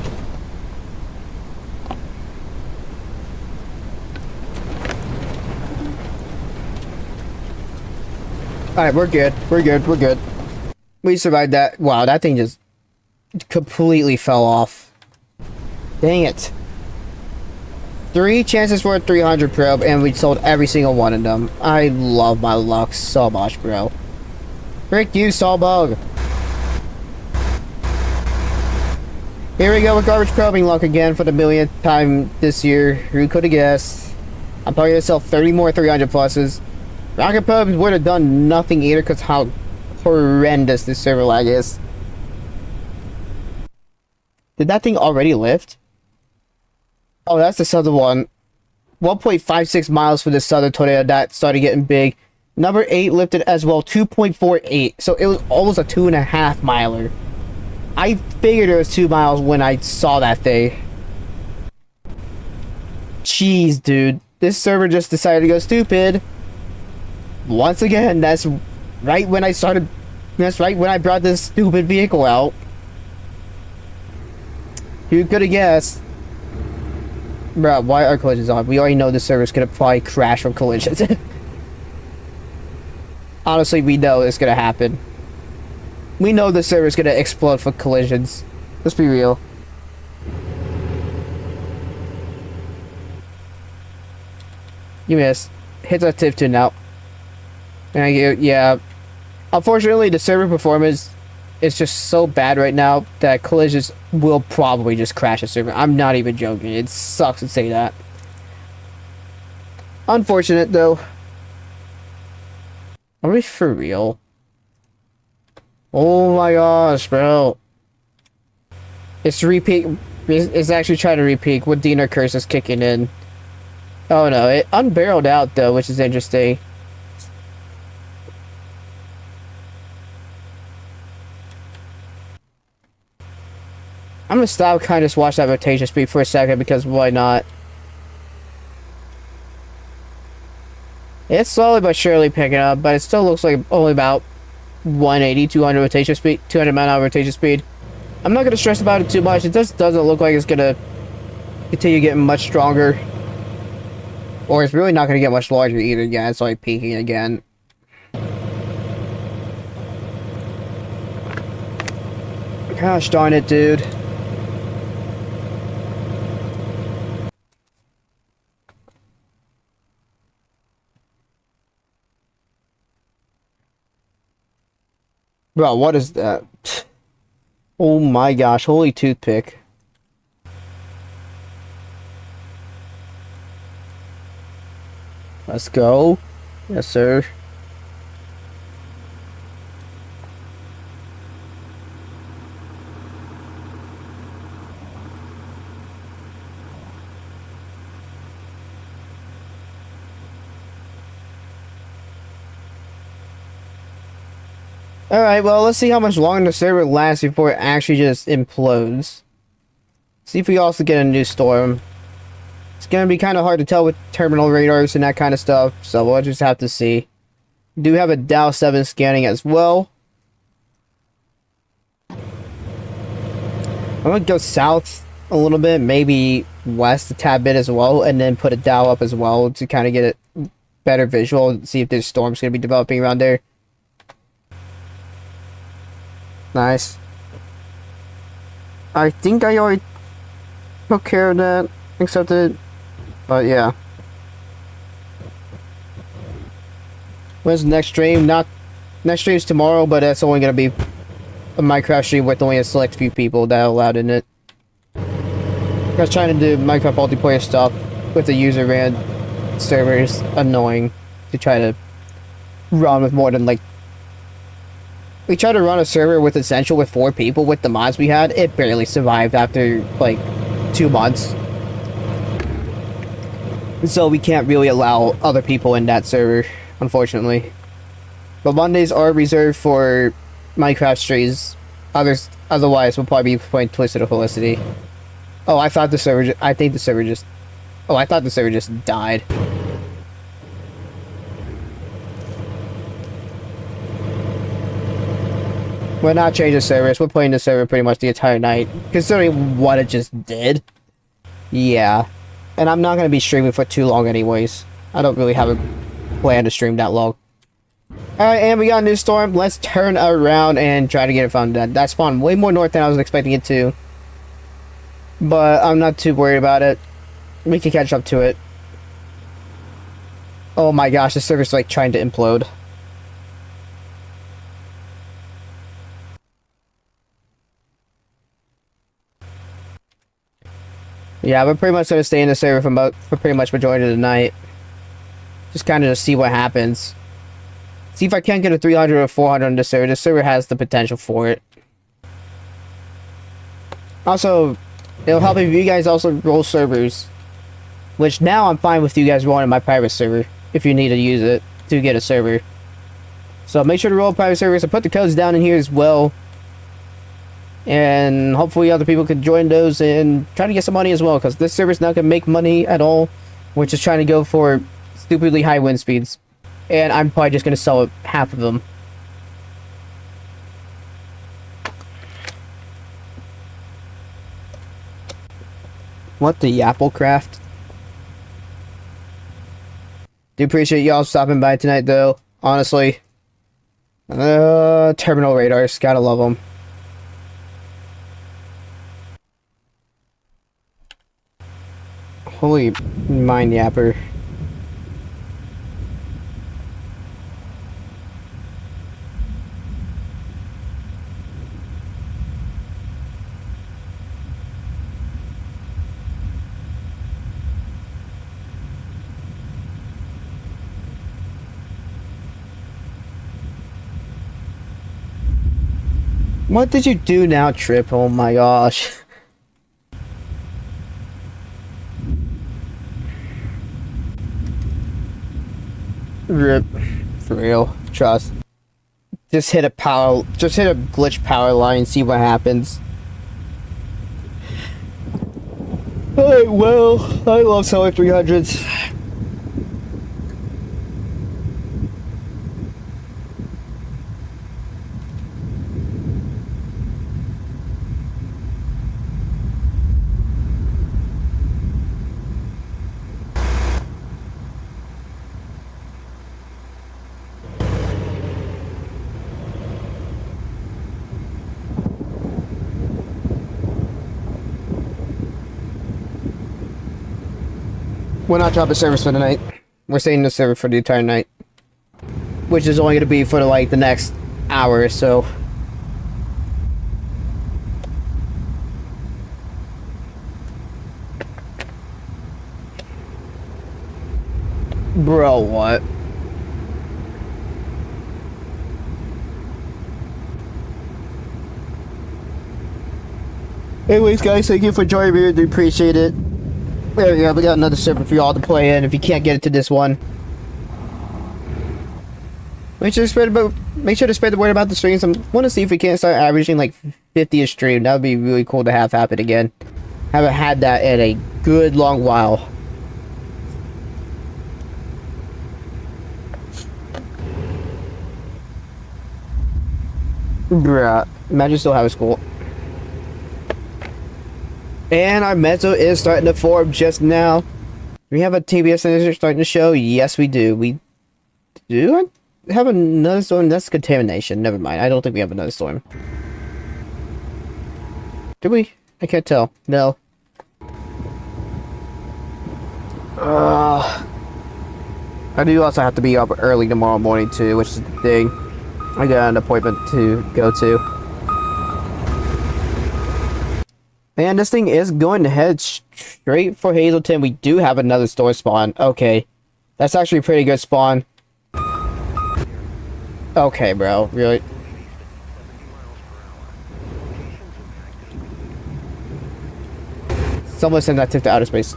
Alright, we're good. We're good. We're good. We survived that. Wow, that thing just completely fell off. Dang it. 3 chances for a 300 probe, and we sold every single one of them. I love my luck so much, bro. Frick you, Sawbug. Here we go with garbage probing luck again for the millionth time this year. Who could have guessed? I'm probably gonna sell 30 more 300 pluses. Rocket probes would have done nothing either because how horrendous this server lag is. Did that thing already lift? Oh, that's the southern one. 1.56 miles for the southern tornado that started getting big. Number 8 lifted as well, 2.48. So it was almost a 2.5 miler. I figured it was 2 miles when I saw that thing. Jeez, dude. This server just decided to go stupid. Once again, that's right when I started. That's right when I brought this stupid vehicle out. Who could have guessed? Bro, why are collisions on? We already know this server's gonna probably crash from collisions. Honestly, we know it's gonna happen. We know the server's gonna explode for collisions. Let's be real. You missed. Hit that tip to now. Thank you. Yeah. Unfortunately, the server performance is just so bad right now that collisions will probably just crash a server. I'm not even joking. It sucks to say that. Unfortunate, though. Are we for real? Oh my gosh, bro. It's repeat. It's actually trying to repeat with Diener curses kicking in. Oh no, it unbarreled out though, which is interesting. I'm gonna stop, kind of just watch that rotation speed for a second because why not? It's slowly but surely picking up, but it still looks like only about 180, 200 rotation speed, 200 mile an hour rotation speed. I'm not gonna stress about it too much. It just doesn't look like it's gonna continue getting much stronger, or it's really not gonna get much larger either. Yeah, it's like peaking again. Gosh darn it, dude. Bro, what is that? Oh my gosh, holy toothpick. Let's go. Yes, sir. Alright, well, let's see how much longer the server lasts before it actually just implodes. See if we also get a new storm. It's gonna be kind of hard to tell with terminal radars and that kind of stuff, so we'll just have to see. We do have a Dow 7 scanning as well. I'm gonna go south a little bit, maybe west a tad bit as well, and then put a Dow up as well to kind of get a better visual and see if this storm's gonna be developing around there. Nice. I think I already took care of that, accepted, but yeah. When's the next stream? Next stream's tomorrow, but that's only gonna be a Minecraft stream with only a select few people that are allowed in it. I was trying to do Minecraft multiplayer stuff with the user ran servers annoying to try to run with more than like. We tried to run a server with Essential with 4 people with the mods we had. It barely survived after like 2 months. So we can't really allow other people in that server, unfortunately. But Mondays are reserved for Minecraft streams. Otherwise, we'll probably be playing Twisted or Felicity. Oh, I thought the server. I think the server just. Oh, I thought the server just died. We're not changing servers. We're playing the server pretty much the entire night, considering what it just did. Yeah. And I'm not going to be streaming for too long anyways. I don't really have a plan to stream that long. Alright, and we got a new storm. Let's turn around and try to get it from that spawned way more north than I was expecting it to. But I'm not too worried about it. We can catch up to it. Oh my gosh, the server's like trying to implode. Yeah, we're pretty much going to stay in the server for pretty much majority of the night. Just kind of see what happens. See if I can't get a 300 or 400 on this server. This server has the potential for it. Also, it'll help if you guys also roll servers. Which now I'm fine with you guys rolling my private server. If you need to use it to get a server. So make sure to roll private servers and put the codes down in here as well. And hopefully other people can join those and try to get some money as well, because this server's not going to make money at all. We're just trying to go for stupidly high wind speeds. And I'm probably just going to sell half of them. What the Applecraft? Do appreciate y'all stopping by tonight though, honestly. Terminal radars, gotta love them. Holy mind yapper. What did you do now, Trip? Oh my gosh. Rip. For real. Trust. Just hit a glitch power line, see what happens. Alright, well, I love selling 300s. We're not dropping service for the night. We're staying in the server for the entire night. Which is only going to be for like the next hour or so. Bro, what? Anyways, guys, thank you for joining me. I do appreciate it. There we go, we got another server for y'all to play in if you can't get it to this one. Make sure to spread the word about the streams. I want to see if we can start averaging like 50 a stream. That would be really cool to have happen again. Haven't had that in a good long while. Bruh, imagine still having school. And our mezzo is starting to form just now. We have a TBS sensor starting to show. Yes, we do. We do have another storm. That's contamination. Never mind. I don't think we have another storm. Do we? I can't tell. No. I do also have to be up early tomorrow morning too, which is the thing. I got an appointment to go to. Man, this thing is going to head straight for Hazleton. We do have another store spawn. Okay. That's actually a pretty good spawn. Okay, bro. Really? Someone send that tip to outer space.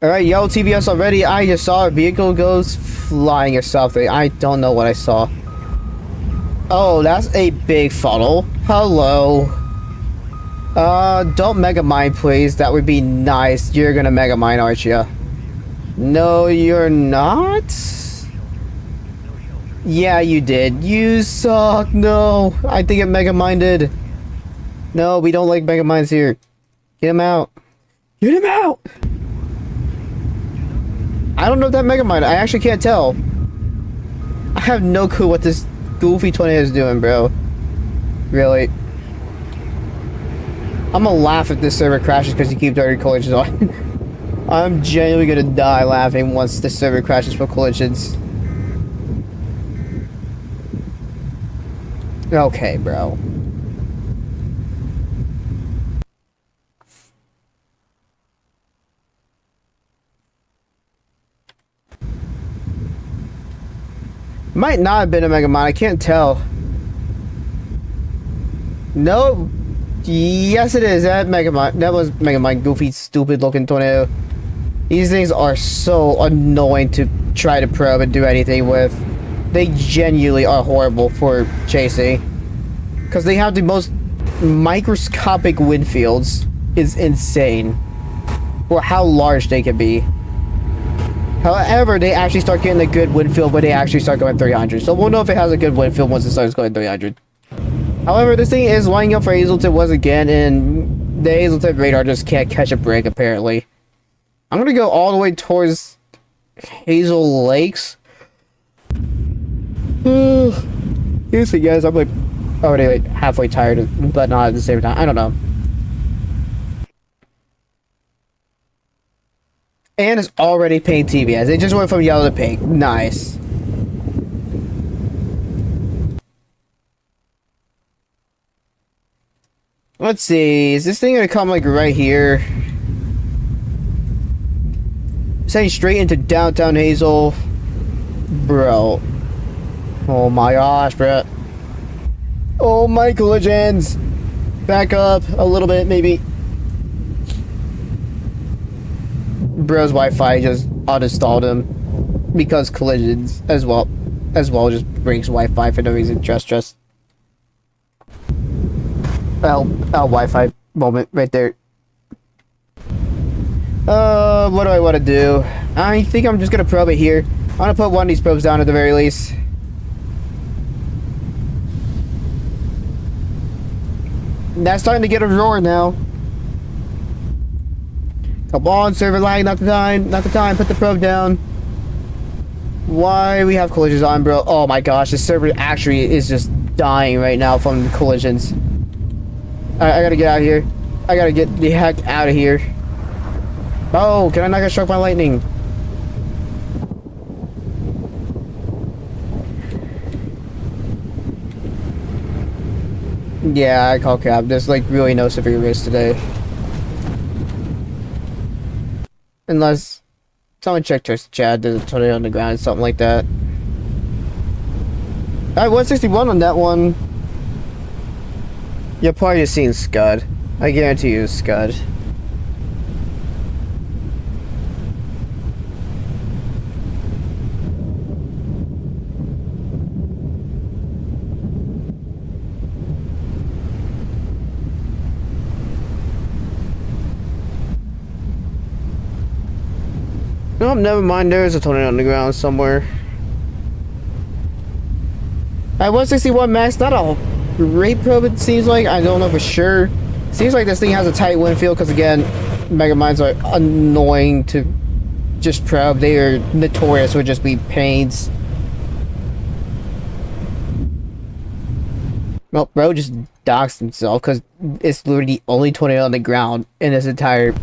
Alright, yellow TVS already. I just saw a vehicle goes flying or something. I don't know what I saw. Oh, that's a big funnel. Hello. Don't mega mine, please. That would be nice. You're gonna mega mine, aren't you? No, you're not? Yeah, you did. You suck. No, I think it mega minded. No, we don't like mega mines here. Get him out. Get him out! I don't know if that mega mine. I actually can't tell. I have no clue what this goofy 20 is doing, bro. Really. I'm gonna laugh if this server crashes because you keep dirty collisions on. I'm genuinely gonna die laughing once this server crashes for collisions. Okay, bro. Might not have been a Mega Mine, I can't tell. No. Yes, it is. That Mega Mine. That was Mega Mine. Goofy, stupid looking tornado. These things are so annoying to try to probe and do anything with. They genuinely are horrible for chasing. Because they have the most microscopic wind fields. It's insane. For how large they can be. However, they actually start getting a good wind field when they actually start going 300. So we'll know if it has a good wind field once it starts going 300. However, this thing is lining up for Hazleton once again, and the Hazleton radar just can't catch a break, apparently. I'm gonna go all the way towards Hazel Lakes. Seriously, guys, I'm like already like halfway tired, but not at the same time. I don't know. And it's already pink TVS. It just went from yellow to pink. Nice. Let's see. Is this thing gonna come like right here? It's heading straight into downtown Hazel. Bro. Oh my gosh, bro. Oh my collisions. Back up a little bit, maybe. Bro's Wi-Fi just uninstalled him because collisions as well just brings Wi-Fi for no reason. Just Wi-Fi moment right there. What do I want to do? I think I'm just gonna probe it here. I'm gonna put one of these probes down at the very least. That's starting to get a roar now. Come on, server lag, not the time, put the probe down. Why we have collisions on, bro? Oh my gosh, the server actually is just dying right now from collisions. I gotta get out of here. I gotta get the heck out of here. Oh, can I not get struck by lightning? Yeah, I call cap. There's like really no severe risk today. Unless someone checked her chat, there's a tornado on the ground, something like that. Alright, 161 on that one. You're probably just seeing Scud. I guarantee you Scud. No, never mind. There is a tornado on the ground somewhere. At 161 max, not a great probe, it seems like. I don't know for sure. Seems like this thing has a tight wind field because, again, Mega Mines are annoying to just probe. They are notorious for just be pains. Well, bro just doxed himself because it's literally the only tornado on the ground in this entire...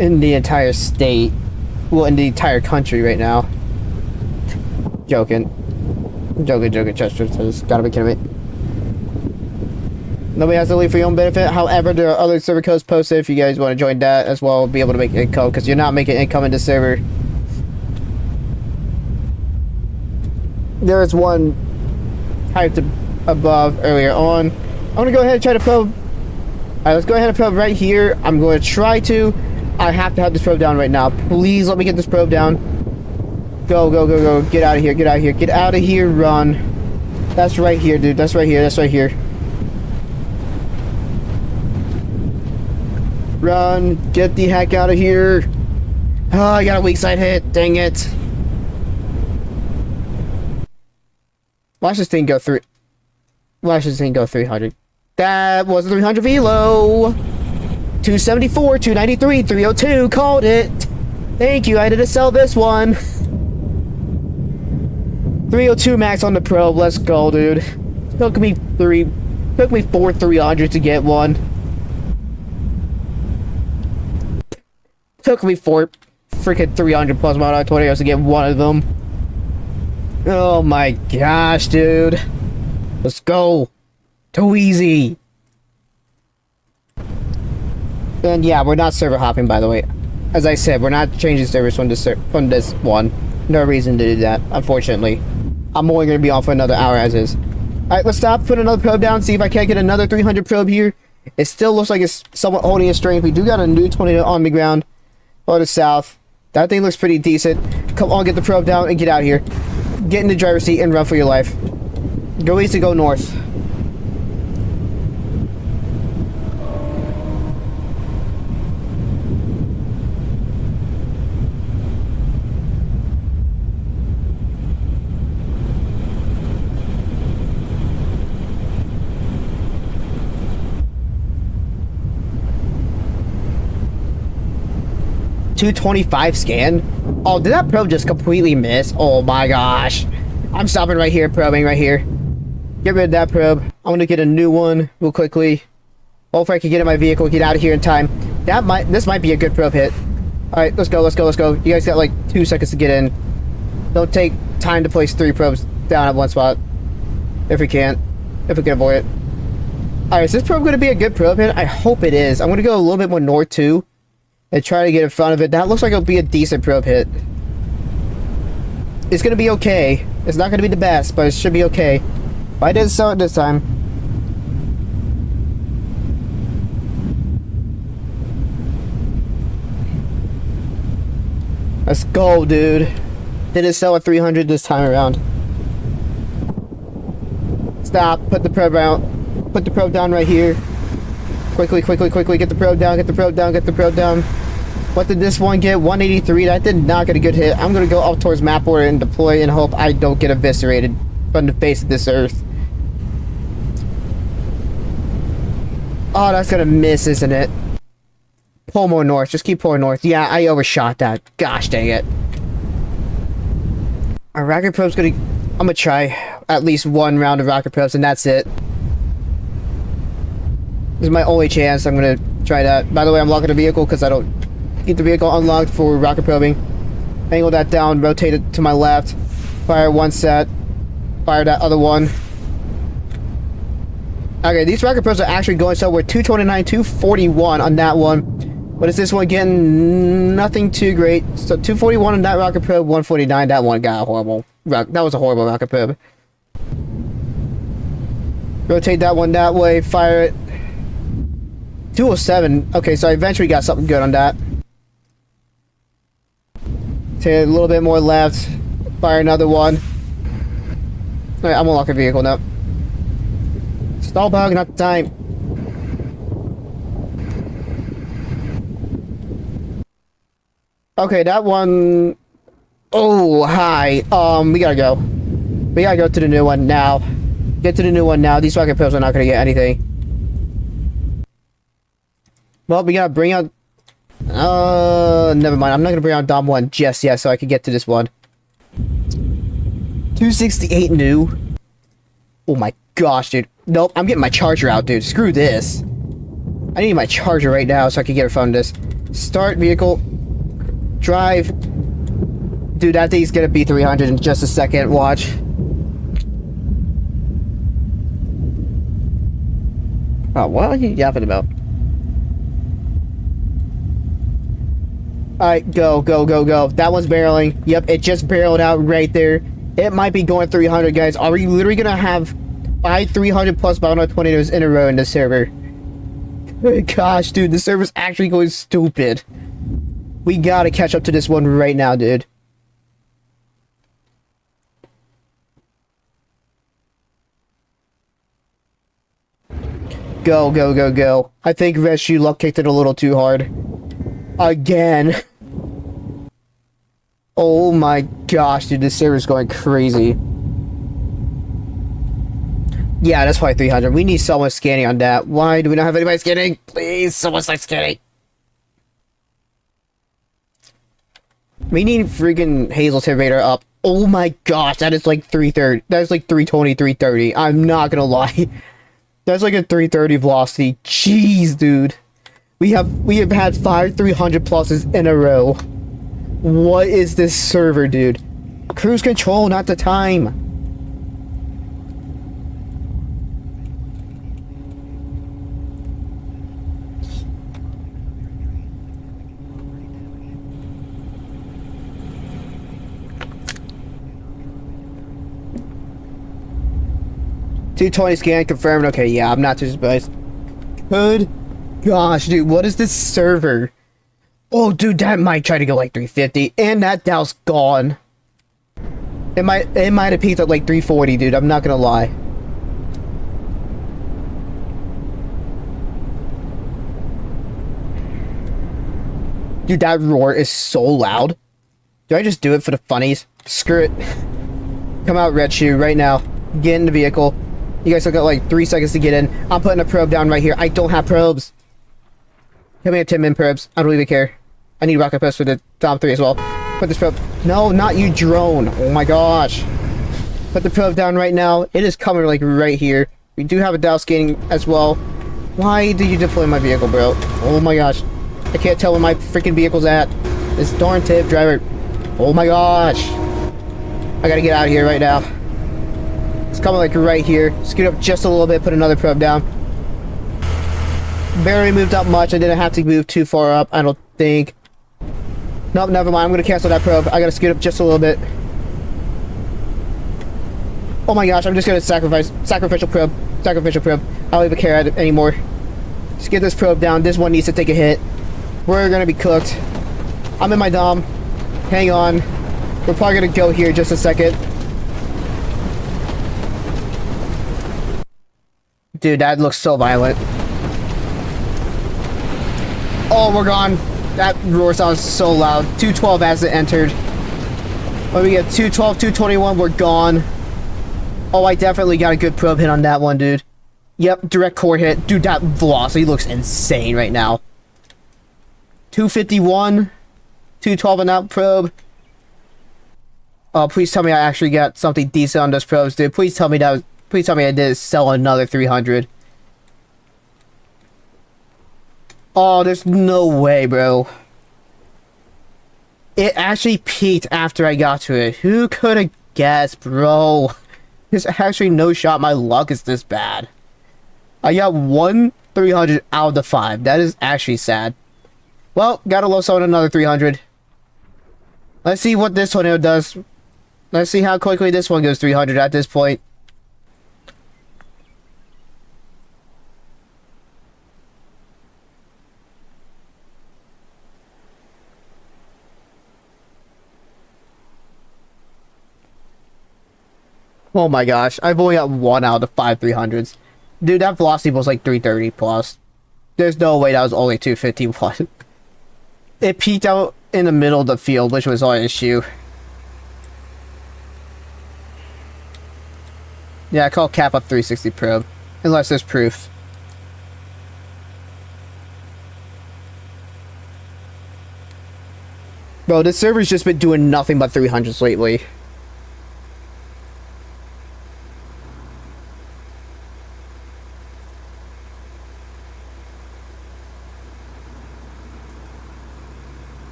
in the entire state. Well, in the entire country right now. Joking, just gotta be kidding me. Nobody has to leave for your own benefit. However, there are other server codes posted if you guys want to join that as well. Be able to make income because you're not making income in the server. There's one typed above earlier on. I'm going to go ahead and try to probe. Alright, let's go ahead and probe right here. I'm going to try to. I have to have this probe down right now. Please let me get this probe down. Go, go, go, go. Get out of here, get out of here. Get out of here, run. That's right here, dude. That's right here, that's right here. Run. Get the heck out of here. Oh, I got a weak side hit. Dang it. Watch this thing go through. Watch this thing go 300. That was 300 velo. 274, 293, 302. Called it. Thank you. I had to sell this one. 302 max on the probe. Let's go, dude. Took me 4 300 to get one. Took me 4 freaking 300 plus mod 20 hours to get one of them. Oh my gosh, dude. Let's go. Too easy. And yeah, we're not server hopping, by the way. As I said, we're not changing servers from this one. No reason to do that, unfortunately. I'm only going to be on for another hour as is. Alright, let's stop, put another probe down, see if I can't get another 300 probe here. It still looks like it's somewhat holding its strength. We do got a new 20 on the ground. Or the south. That thing looks pretty decent. Come on, get the probe down and get out of here. Get in the driver's seat and run for your life. Go east to go north. .225 scan. Oh, did that probe just completely miss? Oh my gosh. I'm stopping right here, probing right here. Get rid of that probe. I'm gonna get a new one real quickly. Hopefully I can get in my vehicle, get out of here in time. This might be a good probe hit. Alright, let's go, let's go, let's go. You guys got like 2 seconds to get in. Don't take time to place 3 probes down at one spot. If we can avoid it. Alright, is this probe gonna be a good probe hit? I hope it is. I'm gonna go a little bit more north too. And try to get in front of it. That looks like it'll be a decent probe hit. It's gonna be okay. It's not gonna be the best, but it should be okay. But I didn't sell it this time. Let's go, dude. Didn't sell at 300 this time around. Stop. Put the probe out. Put the probe down right here. Quickly, quickly, quickly. Get the probe down. Get the probe down. Get the probe down. What did this one get? 183. That did not get a good hit. I'm going to go up towards map order and deploy and hope I don't get eviscerated from the face of this earth. Oh, that's going to miss, isn't it? Pull more north. Just keep pulling north. Yeah, I overshot that. Gosh dang it. Our rocket probe's going to... I'm going to try at least one round of rocket probes and that's it. This is my only chance. I'm going to try that. By the way, I'm locking the vehicle because I don't... Keep the vehicle unlocked for rocket probing. Angle that down, rotate it to my left. Fire one set. Fire that other one. Okay, these rocket probes are actually going somewhere. 229, 241 on that one. What is this one getting? Nothing too great. So 241 on that rocket probe, 149. That one got horrible. That was a horrible rocket probe. Rotate that one that way. Fire it. 207. Okay, so I eventually got something good on that. Take a little bit more left. Fire another one. Alright, I'm gonna lock a vehicle now. Stall bug, not the time. Okay, that one... Oh, hi. We gotta go. We gotta go to the new one now. Get to the new one now. These rocket probes are not gonna get anything. Well, we gotta bring out... never mind. I'm not gonna bring out Dom 1 just yet so I can get to this one. 268 new. Oh my gosh, dude. Nope, I'm getting my charger out, dude. Screw this. I need my charger right now so I can get from this. Start vehicle. Drive. Dude, that thing's gonna be 300 in just a second. Watch. Oh, what are you yapping about? Alright, go, go, go, go. That one's barreling. Yep, it just barreled out right there. It might be going 300, guys. Are we literally gonna have 5 300 plus Battle tornadoes in a row in this server? Gosh, dude, the server's actually going stupid. We gotta catch up to this one right now, dude. Go, go, go, go. I think Rescue Luck kicked it a little too hard. Again. Oh my gosh, dude, this server's going crazy. Yeah, that's probably 300. We need someone scanning on that. Why do we not have anybody scanning? Please, someone start scanning. We need freaking Hazel's Terminator up. Oh my gosh, that is like 330. That is like 320, 330. I'm not gonna lie. That's like a 330 velocity. Jeez, dude. We have had 5 300 pluses in a row. What is this server, dude? Cruise control, not the time. $220 scan confirmed. Okay, yeah, I'm not too surprised. Good gosh, dude, what is this server? Oh, dude, that might try to go like 350, and that Dow's gone. It might have peaked at like 340, dude. I'm not gonna lie. Dude, that roar is so loud. Do I just do it for the funnies? Screw it. Come out, Red Shoe, right now. Get in the vehicle. You guys still got like 3 seconds to get in. I'm putting a probe down right here. I don't have probes. Give me a 10-min probes. I don't even care. I need rocket probes for the Tom 3 as well. Put this probe. No, not you, drone. Oh my gosh. Put the probe down right now. It is coming like right here. We do have a Dow scanning as well. Why did you deploy my vehicle, bro? Oh my gosh. I can't tell where my freaking vehicle's at. This darn tip driver. Oh my gosh. I gotta get out of here right now. It's coming like right here. Scoot up just a little bit, put another probe down. Barely moved up much. I didn't have to move too far up, I don't think. Nope, never mind. I'm gonna cancel that probe. I gotta scoot up just a little bit. Oh my gosh, I'm just gonna sacrificial probe. Sacrificial probe. I don't even care anymore. Just get this probe down. This one needs to take a hit. We're gonna be cooked. I'm in my dom. Hang on. We're probably gonna go here just a second. Dude, that looks so violent. Oh, we're gone. That roar sounds so loud. 212 as it entered. When we get 212, 221, we're gone. Oh, I definitely got a good probe hit on that one, dude. Yep, direct core hit. Dude, that velocity looks insane right now. 251. 212 on that probe. Oh, please tell me I actually got something decent on those probes, dude. Please tell me that was... Please tell me I did sell another 300. Oh, there's no way, bro. It actually peaked after I got to it. Who could have guessed, bro? There's actually no shot my luck is this bad. I got 1 300 out of the 5. That is actually sad. Well, gotta low sell another 300. Let's see what this tornado does. Let's see how quickly this one goes 300 at this point. Oh my gosh, I've only got 1 out of 5 300s. Dude, that velocity was like 330 plus. There's no way that was only 251. It peaked out in the middle of the field, which was our issue. Yeah, I call cap up 360 probe. Unless there's proof. Bro, this server's just been doing nothing but 300s lately.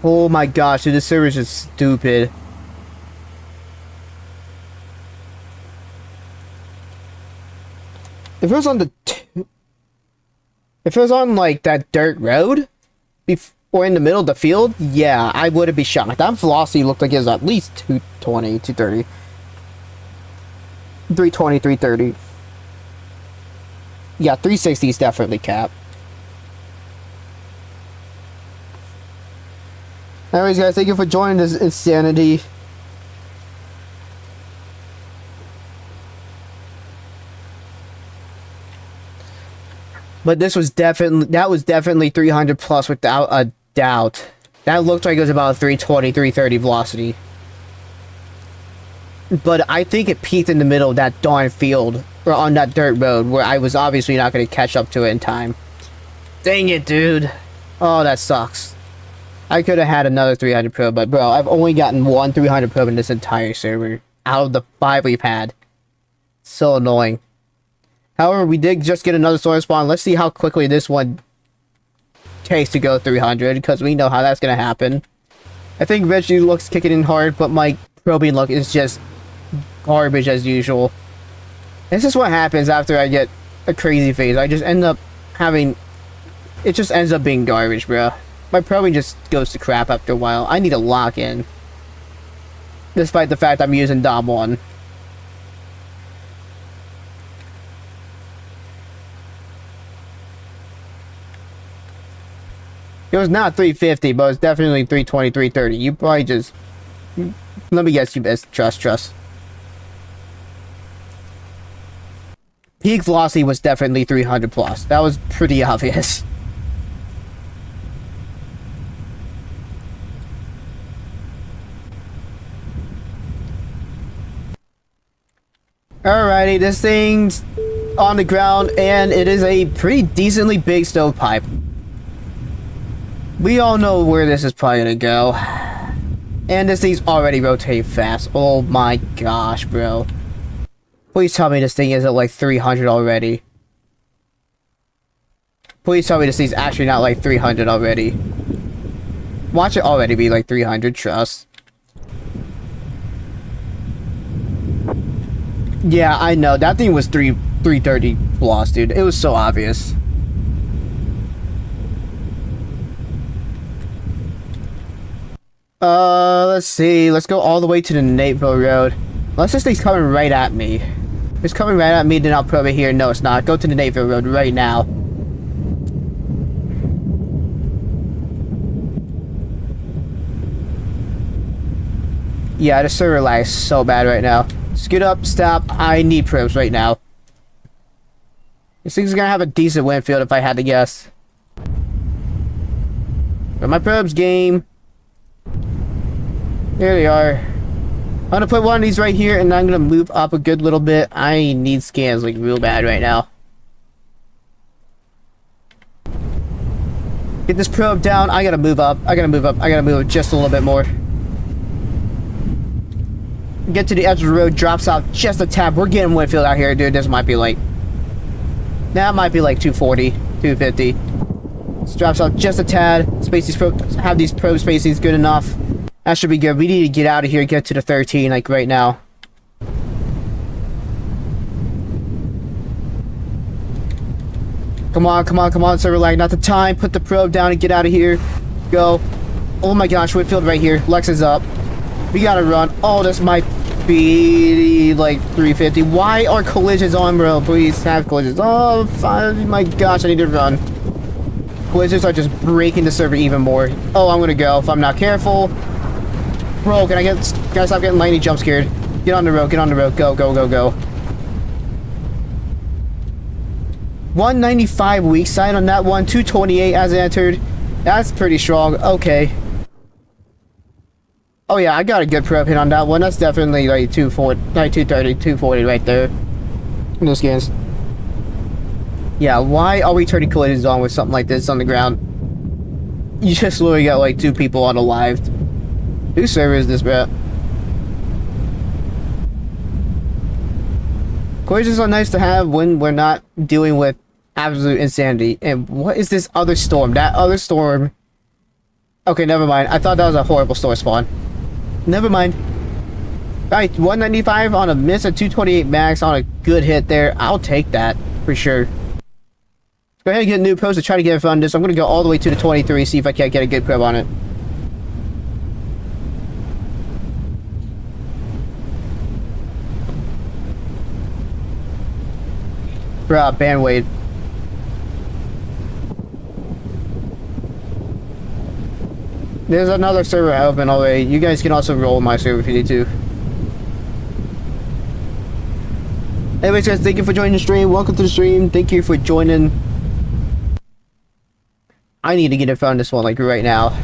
Oh my gosh, dude, this server is just stupid. If it was on the... If it was on, like, that dirt road, or in the middle of the field, yeah, I wouldn't be shocked. That velocity looked like it was at least 220, 230. 320, 330. Yeah, 360 is definitely cap. Anyways, guys, thank you for joining this insanity. But this was definitely 300 plus without a doubt. That looked like it was about 320, 330 velocity. But I think it peaked in the middle of that darn field, or on that dirt road, where I was obviously not going to catch up to it in time. Dang it, dude. Oh, that sucks. I could have had another 300 probe, but bro, I've only gotten one 300 probe in this entire server, out of the 5 we've had. So annoying. However, we did just get another sword spawn. Let's see how quickly this one takes to go 300, because we know how that's going to happen. I think Reggie looks kicking in hard, but my probing luck is just garbage as usual. This is what happens after I get a crazy phase. I just end up having... It just ends up being garbage, bro. My probing just goes to crap after a while. I need a lock in. Despite the fact I'm using Dom 1. It was not 350, but it was definitely 320, 330. You probably just... Let me guess, you missed. Trust. Peak velocity was definitely 300 plus. That was pretty obvious. Alrighty, this thing's on the ground, and it is a pretty decently big stovepipe. We all know where this is probably gonna go. And this thing's already rotating fast. Oh my gosh, bro. Please tell me this thing isn't like 300 already. Please tell me this thing's actually not like 300 already. Watch it already be like 300, trust. Yeah, I know. That thing was 330 plus, dude. It was so obvious. Let's see. Let's go all the way to the Nateville Road. Unless this thing's coming right at me. If it's coming right at me, then I'll put it here. No, it's not. Go to the Nateville Road right now. Yeah, the server lag is so bad right now. Scoot up, stop. I need probes right now. This thing's gonna have a decent wind field if I had to guess. But my probes game. There they are. I'm gonna put one of these right here, and I'm gonna move up a good little bit. I need scans like real bad right now. Get this probe down. I gotta move up. I gotta move up just a little bit more. Get to the edge of the road, drops out just a tad. We're getting Winfield out here, dude. This might be like... That might be like 240, 250. This drops out just a tad. Have these probe spacings good enough. That should be good. We need to get out of here, get to the 13, like right now. Come on, server lag. Not the time. Put the probe down and get out of here. Go. Oh my gosh, Whitfield right here. Lex is up. We gotta run. Oh, this might be like 350. Why are collisions on, bro? Please have collisions. Oh, my gosh, I need to run. Collisions are just breaking the server even more. Oh, I'm gonna go if I'm not careful. Bro, can I stop getting lightning jump scared? Get on the road, go. 195 weak side on that one, 228 as it entered. That's pretty strong. Okay. Oh yeah, I got a good probe hit on that one. That's definitely like 240, like 230, 240 right there. No scans. Yeah, why are we turning collisions on with something like this on the ground? You just literally got like 2 people on alive. Whose server is this, bro? Collisions are nice to have when we're not dealing with absolute insanity. And what is this other storm? That other storm... Okay, never mind. I thought that was a horrible storm spawn. Never mind. Alright, 195 on a miss, a 228 max on a good hit there. I'll take that. for sure. Go ahead and get a new post to try to get it on this. I'm gonna go all the way to the 23, see if I can't get a good probe on it. Bruh, bandweight. There's another server open already. You guys can also roll my server if you need to. Anyways, guys, thank you for joining the stream. Welcome to the stream. Thank you for joining. I need to get in front of this one, like, right now.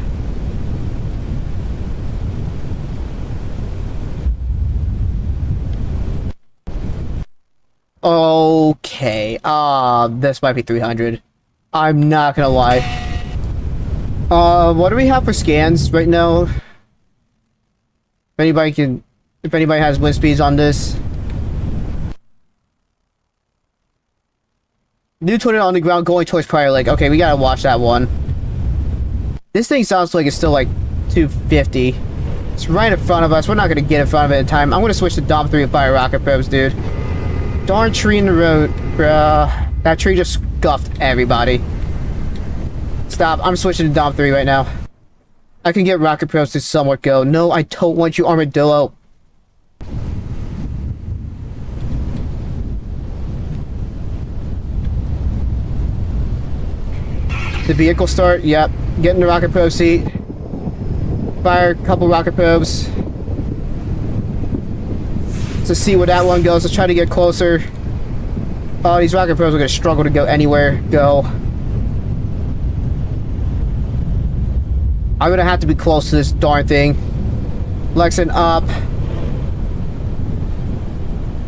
Okay. This might be 300. I'm not gonna lie. What do we have for scans right now? If anybody has wind speeds on this. New tornado on the ground going towards Prior Lake. Okay, we gotta watch that one. This thing sounds like it's still like 250. It's right in front of us. We're not gonna get in front of it in time. I'm gonna switch to Dom 3 and fire rocket probes, dude. Darn tree in the road, bruh. That tree just scuffed everybody. Stop. I'm switching to Dom 3 right now. I can get rocket probes to somewhat go. No, I don't want you, Armadillo. The vehicle start, yep. Get in the rocket probe seat. Fire a couple rocket probes. To see where that one goes. Let's try to get closer. Oh, these rocket probes are gonna struggle to go anywhere. Go. I'm gonna have to be close to this darn thing. Lexan up.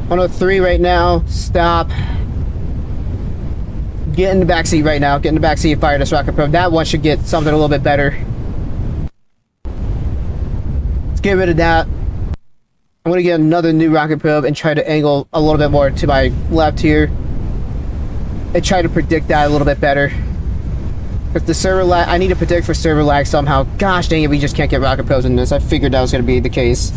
103 right now. Stop. Get in the backseat right now. Get in the backseat and fire this rocket probe. That one should get something a little bit better. Let's get rid of that. I'm gonna get another new rocket probe and try to angle a little bit more to my left here. And try to predict that a little bit better. If the server lag, I need to predict for server lag somehow. Gosh dang it, we just can't get rocket probes in this. I figured that was gonna be the case.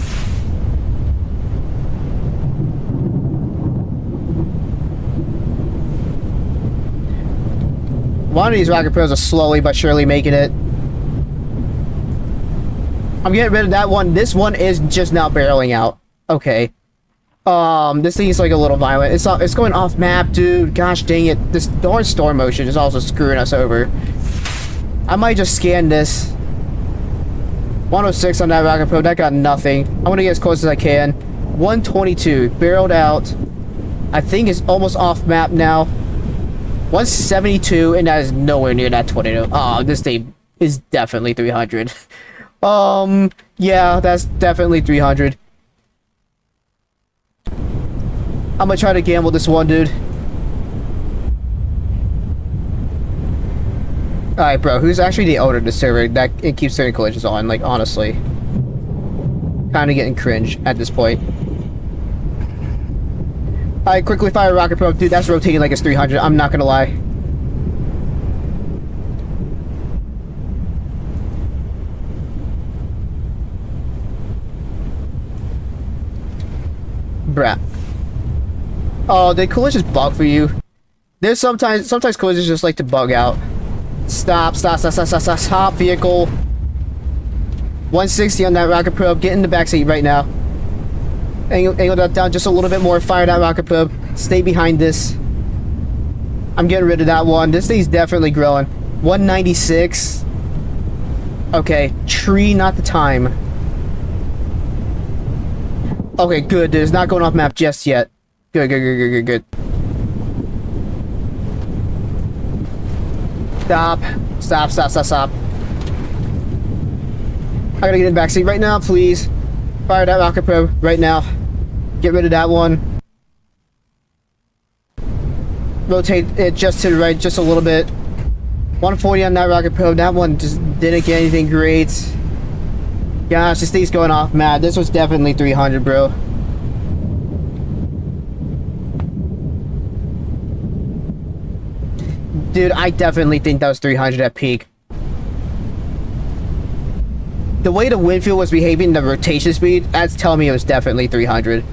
One of these rocket probes are slowly but surely making it. I'm getting rid of that one. This one is just now barreling out. Okay. This thing is like a little violent. It's going off map, dude. Gosh dang it. This darn storm motion is also screwing us over. I might just scan this. 106 on that rocket probe. That got nothing. I'm gonna get as close as I can. 122. Barreled out. I think it's almost off map now. 172, and that is nowhere near that tornado. Oh, this thing is definitely 300. Yeah, that's definitely 300. I'm gonna try to gamble this one, dude. Alright, bro, who's actually the owner of the server that it keeps turning collisions on? Like, honestly. Kinda getting cringe at this point. Alright, quickly fire rocket probe. Dude, that's rotating like it's 300. I'm not gonna lie. Bruh. Oh, did collisions bug for you? There's sometimes collisions just like to bug out. Stop, vehicle. 160 on that rocket probe. Get in the backseat right now. Angle that down just a little bit more. Fire that rocket probe. Stay behind this. I'm getting rid of that one. This thing's definitely growing. 196. Okay, tree, not the time. Okay, good, dude. It's not going off map just yet. Good. Stop. I gotta get in the backseat right now, please. Fire that rocket probe right now. Get rid of that one. Rotate it just to the right, just a little bit. 140 on that rocket probe. That one just didn't get anything great. Gosh, this thing's going off mad. This was definitely 300, bro. Dude, I definitely think that was 300 at peak. The way the wind field was behaving, the rotation speed, that's telling me it was definitely 300.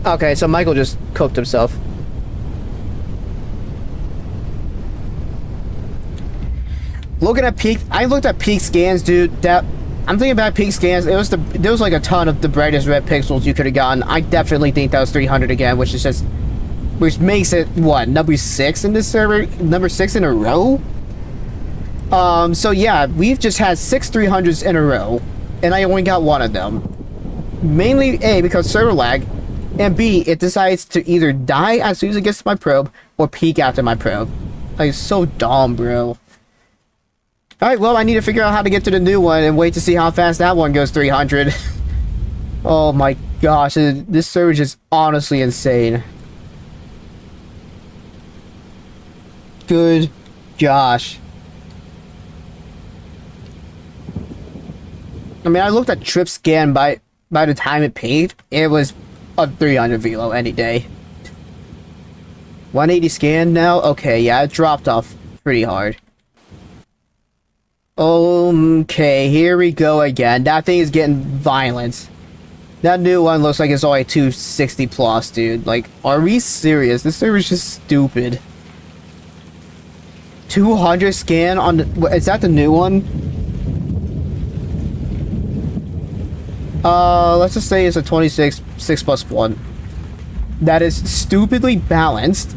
Okay, so Michael just cooked himself. Looking at peak, I looked at peak scans, dude. That I'm thinking about peak scans. There was like a ton of the brightest red pixels you could have gotten. I definitely think that was 300 again, which makes it what, number 6 in this server, number 6 in a row. So yeah, we've just had 6 300s in a row, and I only got one of them. Mainly A, because server lag, and B, it decides to either die as soon as it gets to my probe or peak after my probe. Like, it's so dumb, bro. Alright, well, I need to figure out how to get to the new one and wait to see how fast that one goes 300. Oh my gosh, this server is just honestly insane. Good gosh. I mean, I looked at trip scan by the time it peaked, it was a 300 velo any day. 180 scan now? Okay, yeah, it dropped off pretty hard. Okay, here we go again. That thing is getting violent. That new one looks like it's only 260 plus, dude. Like, are we serious? This server is just stupid. 200 scan on the... Is that the new one? Let's just say it's a 26, 6 plus 1. That is stupidly balanced.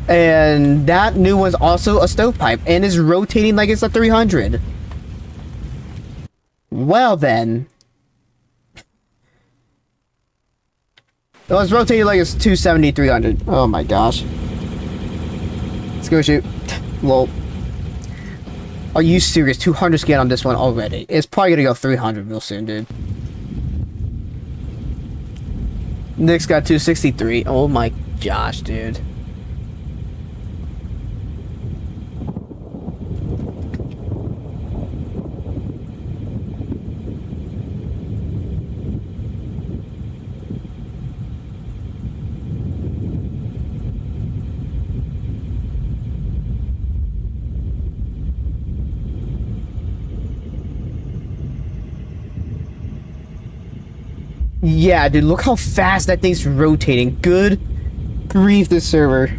And that new one's also a stovepipe and is rotating like it's a 300. Well then. It was rotating like it's 270, 300. Oh my gosh. Let's go shoot. Lol. Are you serious? 200 scan on this one already. It's probably gonna go 300 real soon, dude. Nick's got 263. Oh my gosh, dude. Yeah, dude, look how fast that thing's rotating. Good grief, this server.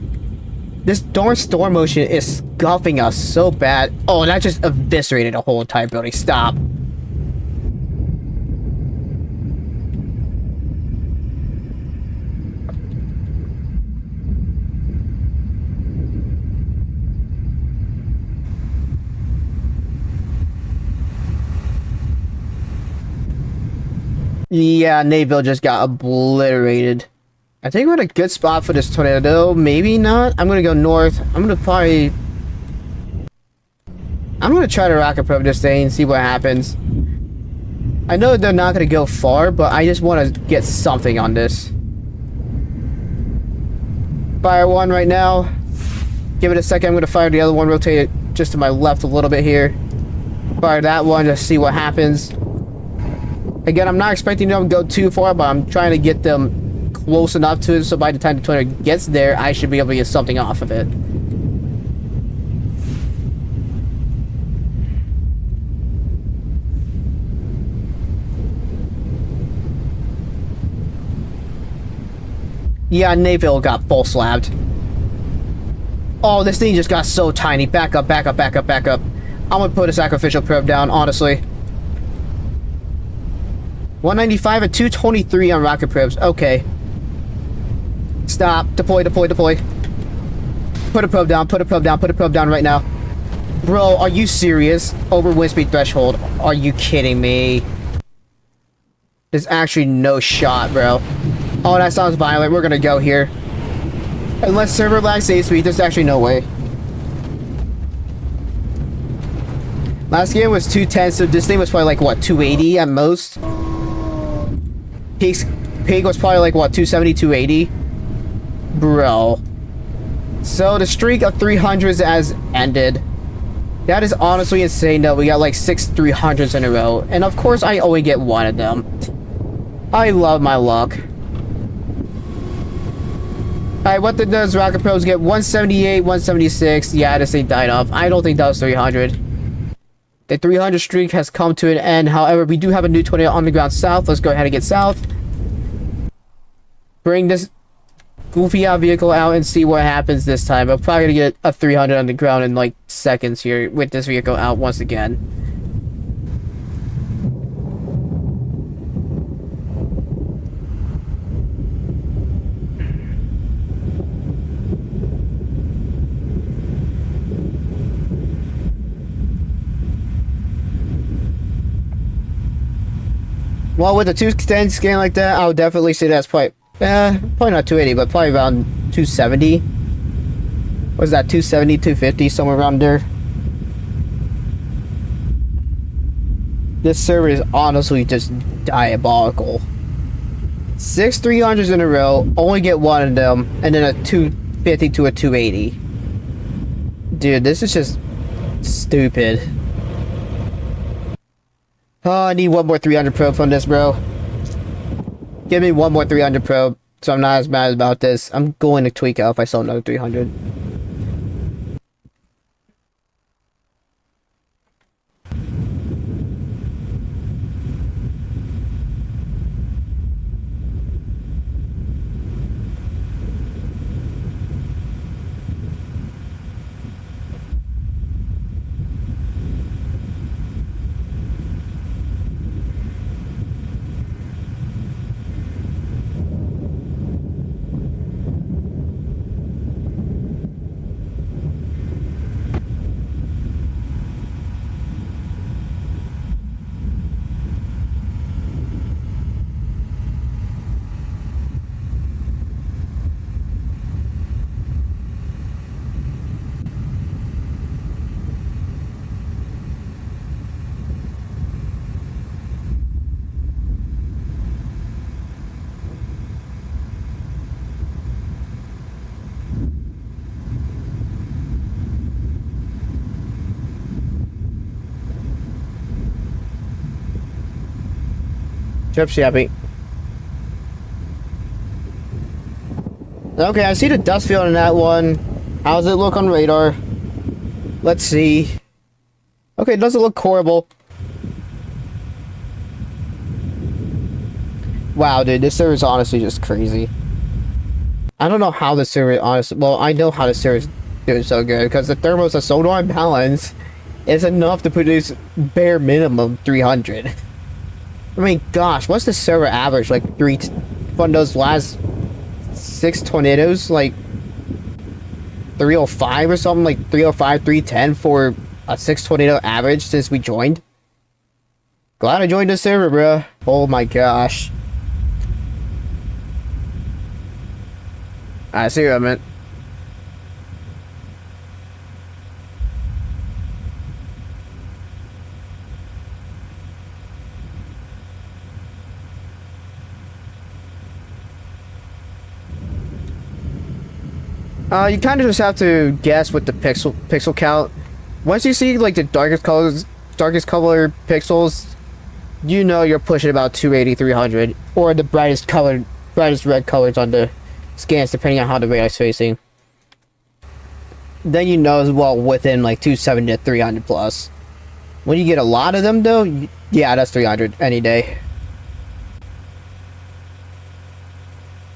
This darn storm motion is scuffing us so bad. Oh, that just eviscerated a whole entire building. Stop. Yeah, Naville just got obliterated. I think we're in a good spot for this tornado. Maybe not. I'm gonna go north. I'm gonna try to rocket probe this thing and see what happens. I know they're not gonna go far, but I just want to get something on this. Fire one right now. Give it a second. I'm gonna fire the other one. Rotate it just to my left a little bit here. Fire that one to see what happens. Again, I'm not expecting them to go too far, but I'm trying to get them close enough to it so by the time the tornado gets there, I should be able to get something off of it. Yeah, Naville got full slabbed. Oh, this thing just got so tiny. Back up, back up, back up, back up. I'm gonna put a sacrificial probe down, honestly. 195 and 223 on rocket probes. Okay. Stop. Deploy, deploy, deploy. Put a probe down, put a probe down, put a probe down right now. Bro, are you serious? Over wind speed threshold. Are you kidding me? There's actually no shot, bro. Oh, that sounds violent. We're gonna go here. Unless server lag saves me, there's actually no way. Last game was 210, so this thing was probably like, what, 280 at most? Peak was probably like, what, 270, 280? Bro. So the streak of 300s has ended. That is honestly insane that we got like 6 300s in a row. And of course, I only get one of them. I love my luck. Alright, what did those rocket probes get? 178, 176. Yeah, this thing died off. I don't think that was 300. The 300 streak has come to an end. However, we do have a new tornado on the ground south. Let's go ahead and get south. bring this goofy out vehicle out and see what happens this time. I'm probably gonna get a 300 on the ground in like seconds here with this vehicle out once again. Well, with a 210 scan like that, I would definitely say that's probably not 280, but probably around 270. Was that 270, 250, somewhere around there? This server is honestly just diabolical. 6 300s in a row, only get one of them, and then a 250 to a 280. Dude, this is just stupid. Oh, I need one more 300 probe from this, bro. Give me one more 300 probe, so I'm not as mad about this. I'm going to tweak out if I sell another 300. Trip happy. Okay, I see the dust field in that one. How's it look on radar? Let's see. Okay, it doesn't look horrible. Wow, dude, this server is honestly just crazy. I don't know how the server honestly... Well, I know how the server is doing so good, because the thermals are so darn balanced. It's enough to produce bare minimum 300. I mean, gosh, what's the server average? Like, from those last 6 tornadoes? Like, 305 or something? Like, 305, 310 for a 6 tornado average since we joined? Glad I joined the server, bro. Oh my gosh. I see what I meant. You kind of just have to guess with the pixel count. Once you see like the darkest color pixels, you know you're pushing about 280, 300, or the brightest red colors on the scans, depending on how the radar is facing. Then you know as well within like 270 to 300 plus. When you get a lot of them though, yeah, that's 300 any day.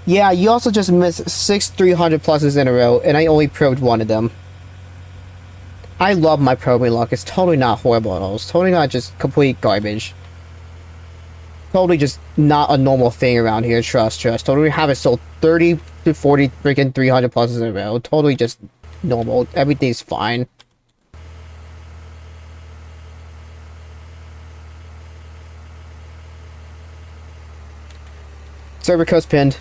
Yeah, you also just missed 6 300 pluses in a row, and I only probed one of them. I love my probing luck. It's totally not horrible at all. It's totally not just complete garbage. Totally just not a normal thing around here. Trust. Totally haven't sold 30 to 40 freaking 300 pluses in a row. Totally just normal. Everything's fine. Server coast pinned.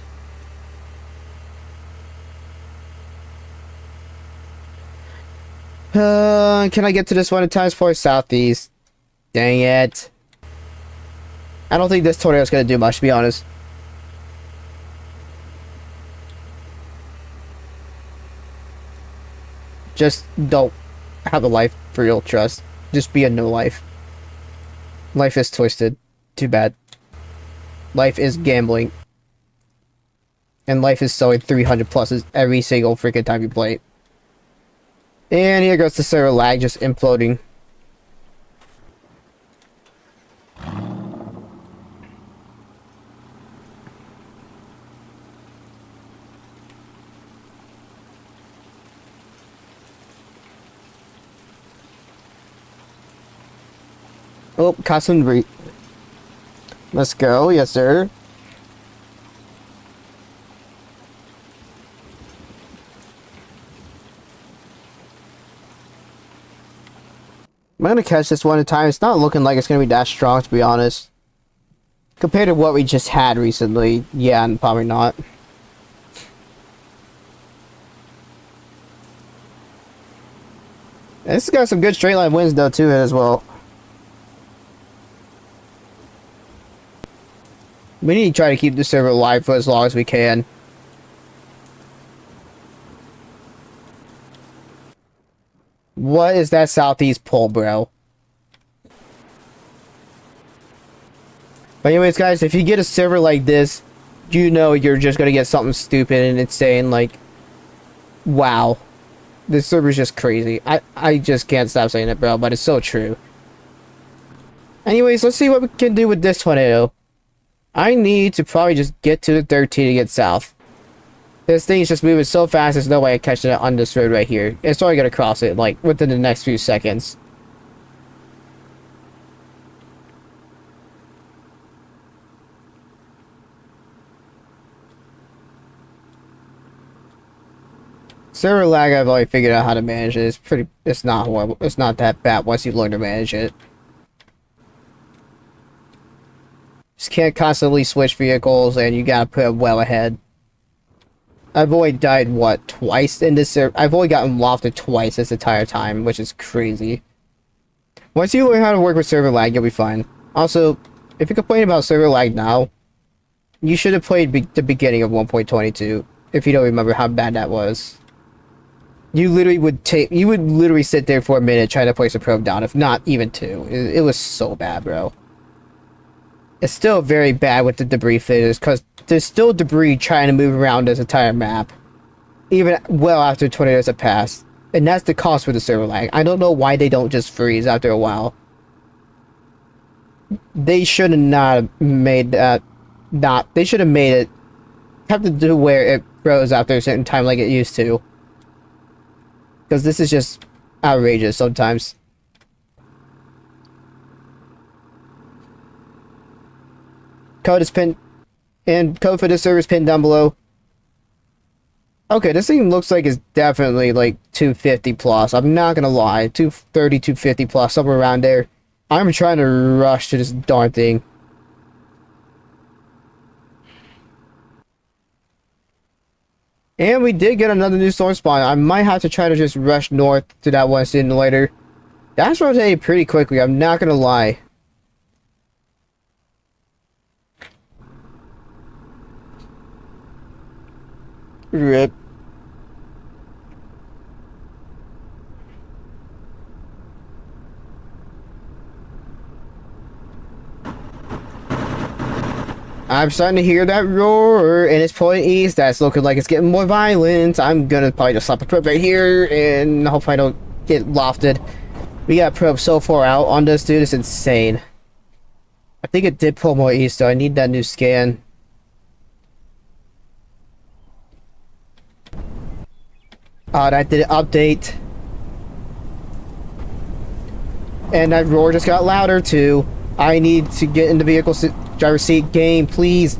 Can I get to this one at times 4 southeast? Dang it. I don't think this tornado is going to do much, to be honest. Just don't have a life for real, trust. Just be a no life. Life is twisted. Too bad. Life is gambling. And life is selling 300 pluses every single freaking time you play it. And here goes the server lag just imploding. Oh, custom re. Let's go. Yes, sir. I'm gonna catch this one at a time. It's not looking like it's gonna be that strong, to be honest. Compared to what we just had recently, yeah, and probably not. This has got some good straight line wins though too as well. We need to try to keep the server alive for as long as we can. What is that southeast pole, bro? But anyways, guys, if you get a server like this, you know you're just gonna get something stupid and insane like, wow. This server's just crazy. I just can't stop saying it, bro, but it's so true. Anyways, let's see what we can do with this tornado. I need to probably just get to the 13 to get south. This thing is just moving so fast, there's no way I'm catching it on this road right here. It's only gonna cross it, like, within the next few seconds. Server lag, I've already figured out how to manage it. It's not horrible. It's not that bad once you learn to manage it. Just can't constantly switch vehicles, and you gotta put it well ahead. I've only died, what, twice in this server? I've only gotten lofted twice this entire time, which is crazy. Once you learn how to work with server lag, you'll be fine. Also, if you complain about server lag now, you should have played the beginning of 1.22, if you don't remember how bad that was. You would literally sit there for a minute trying to place a probe down, if not even two. It was so bad, bro. It's still very bad with the debris fitters, because there's still debris trying to move around this entire map. Even well after tornadoes have passed. And that's the cost for the server lag. I don't know why they don't just freeze after a while. They should have not made that... They should have made it... have to do where it froze after a certain time like it used to. Because this is just outrageous sometimes. Code is pinned, and code for this server is pinned down below. Okay, this thing looks like it's definitely like 250 plus. I'm not gonna lie, 230, 250 plus, somewhere around there. I'm trying to rush to this darn thing. And we did get another new storm spawn. I might have to try to just rush north to that one sooner or later. That's rotating pretty quickly, I'm not gonna lie. Rip. I'm starting to hear that roar, and it's pointing east. That's looking like it's getting more violent. I'm gonna probably just slap a probe right here, and hope I don't get lofted. We got probe so far out on this, dude. It's insane. I think it did pull more east, so I need that new scan. That did an update. And that roar just got louder, too. I need to get in the vehicle driver seat game, please.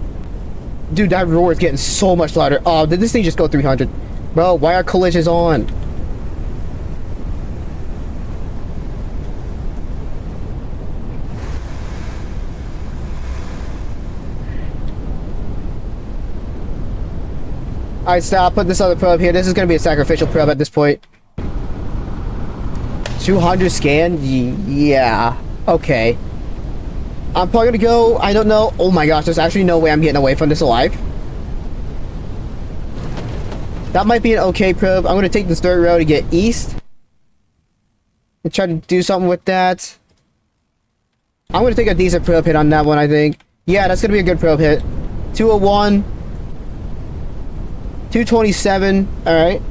Dude, that roar is getting so much louder. Oh, did this thing just go 300? Bro, why are collisions on? Alright, stop. Put this other probe here. This is going to be a sacrificial probe at this point. 200 scan? Yeah. Okay. I'm probably gonna go, I don't know. Oh my gosh, there's actually no way I'm getting away from this alive. That might be an okay probe. I'm gonna take this dirt road to get east. And try to do something with that. I'm gonna take a decent probe hit on that one, I think. Yeah, that's gonna be a good probe hit. 201. 227. Alright.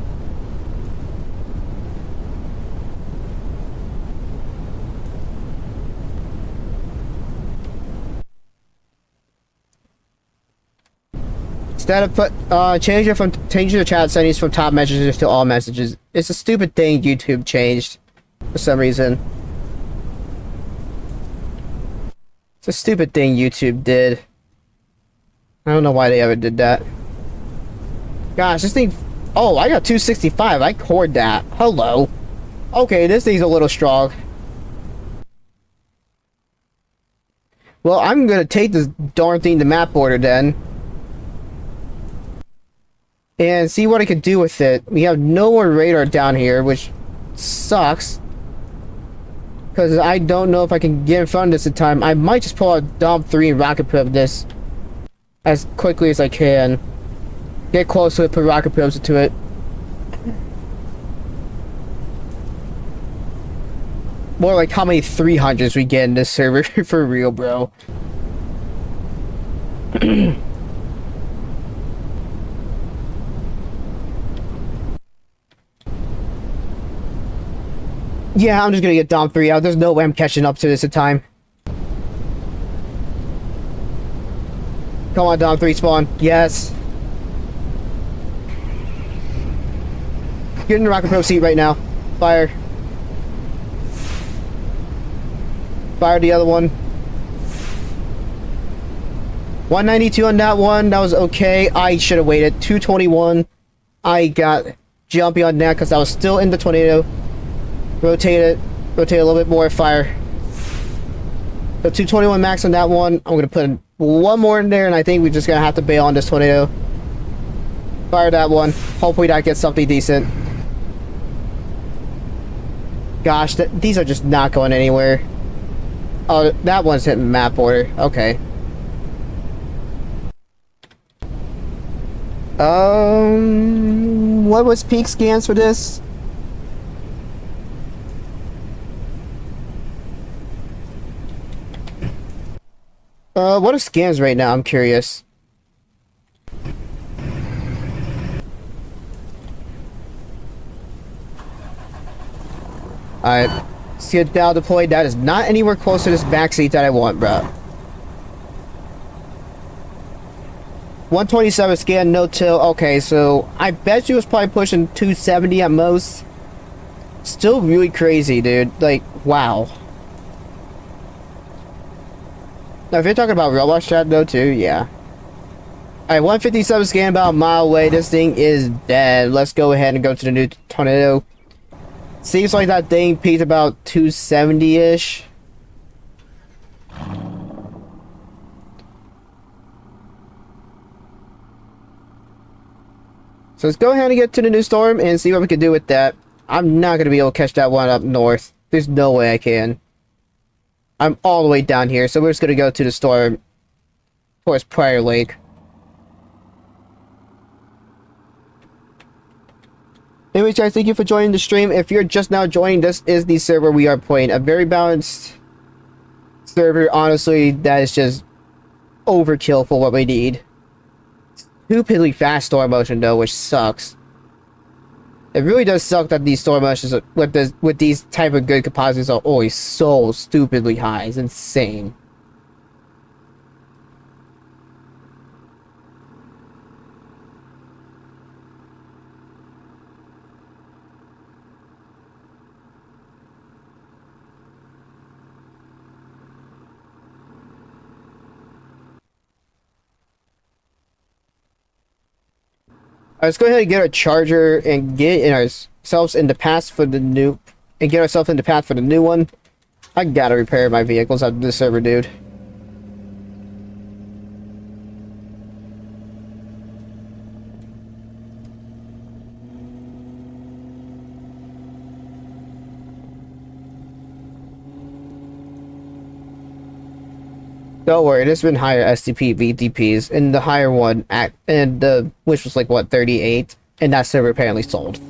Instead of changing the chat settings from top messages to all messages. It's a stupid thing YouTube changed for some reason. It's a stupid thing YouTube did. I don't know why they ever did that. Gosh, this thing... Oh, I got 265. I cored that. Hello. Okay, this thing's a little strong. Well, I'm gonna take this darn thing to map order then. And see what I can do with it. We have no more radar down here, which sucks. Because I don't know if I can get in front of this in time. I might just pull out Dom 3 and rocket probe this as quickly as I can. Get close to it, put rocket probes into it. More like how many 300s we get in this server for real, bro. Yeah, I'm just gonna get Dom 3 out. There's no way I'm catching up to this in time. Come on, Dom 3 spawn. Yes. Get in the rocket probe seat right now. Fire. Fire the other one. 192 on that one. That was okay. I should have waited. 221. I got jumpy on that because I was still in the tornado. Rotate it. Rotate a little bit more. Fire. So 221 max on that one. I'm going to put one more in there, and I think we're just going to have to bail on this tornado. Fire that one. Hopefully that gets something decent. Gosh, these are just not going anywhere. Oh, that one's hitting map order. Okay. What was peak scans for this? What are scans right now? I'm curious. Alright. Skid down deployed. That is not anywhere close to this backseat that I want, bro. 127 scan, no till. Okay, so I bet you was probably pushing 270 at most. Still really crazy, dude. Like, wow. Now, if you're talking about Roblox chat, though, too, yeah. Alright, 157 scan, about a mile away. This thing is dead. Let's go ahead and go to the new tornado. Seems like that thing peaked about 270-ish. So let's go ahead and get to the new storm and see what we can do with that. I'm not going to be able to catch that one up north. There's no way I can. I'm all the way down here, so we're just going to go to the storm towards Prior Lake. Anyways, guys, thank you for joining the stream. If you're just now joining, this is the server we are playing. A very balanced server, honestly, that is just overkill for what we need. Stupidly fast storm motion, though, which sucks. It really does suck that these storm motions with these type of good composites are always so stupidly high. It's insane. Let's go ahead and get our charger and get ourselves in the path for the new one. I gotta repair my vehicles out of this server, dude. Don't worry, there's been higher STP VTPs, and the higher one which was like what, 38, and that server apparently sold.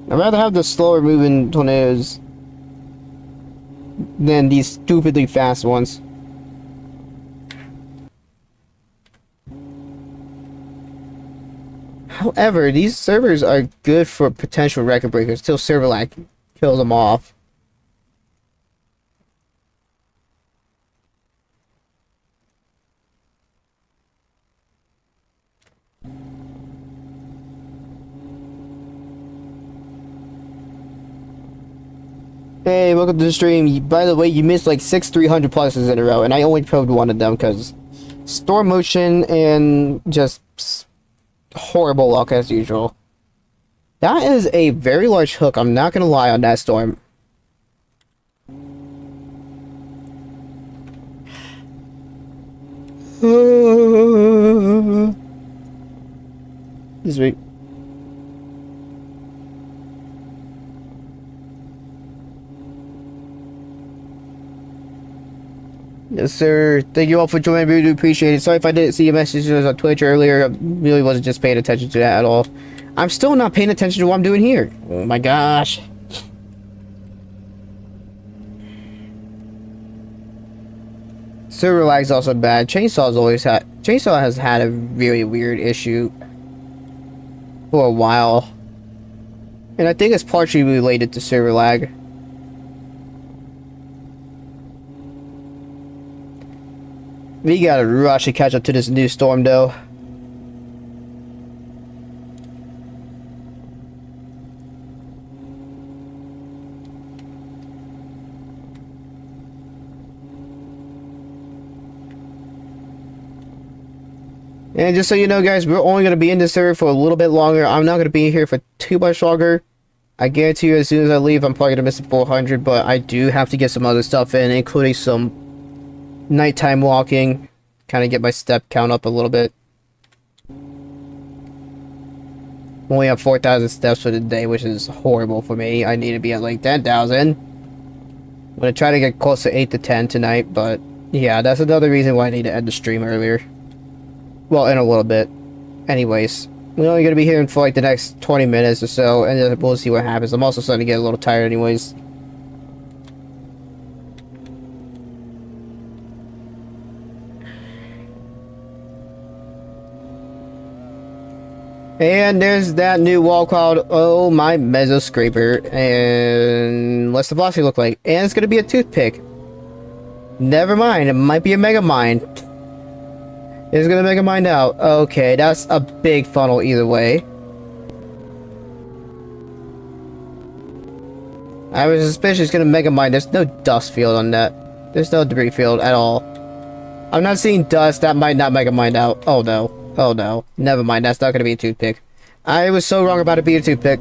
I'd rather have the slower moving tornadoes than these stupidly fast ones. However, these servers are good for potential record breakers till server lag kills them off. Hey, welcome to the stream. By the way, you missed like 6 300 pluses in a row, and I only probed one of them because storm motion and just horrible luck as usual. That is a very large hook, I'm not gonna lie on that storm. This week. Yes, sir. Thank you all for joining. Really do appreciate it. Sorry if I didn't see your messages on Twitch earlier. I really wasn't just paying attention to that at all. I'm still not paying attention to what I'm doing here. Oh my gosh. Server lag's also bad. Chainsaw has had a really weird issue for a while. And I think it's partially related to server lag. We gotta rush to catch up to this new storm though. And just so you know guys, we're only going to be in this server for a little bit longer. I'm not going to be here for too much longer. I guarantee you as soon as I leave, I'm probably going to miss the 400. But I do have to get some other stuff in, including some nighttime walking. Kind of get my step count up a little bit. Only have 4,000 steps for the day, which is horrible for me. I need to be at like 10,000. I'm going to try to get close to 8 to 10 tonight. But yeah, that's another reason why I need to end the stream earlier. Well, in a little bit. Anyways, we're only going to be here for like the next 20 minutes or so, and then we'll see what happens. I'm also starting to get a little tired anyways. And there's that new wall called, oh my Meso Scraper. And what's the velocity look like? And it's going to be a toothpick. Never mind, it might be a Mega Mine. It's gonna Mega Mine out. Okay, that's a big funnel either way. I was suspicious it's gonna Mega Mine. There's no dust field on that. There's no debris field at all. I'm not seeing dust. That might not Mega Mine out. Oh no. Oh no. Never mind. That's not gonna be a toothpick. I was so wrong about it being a toothpick.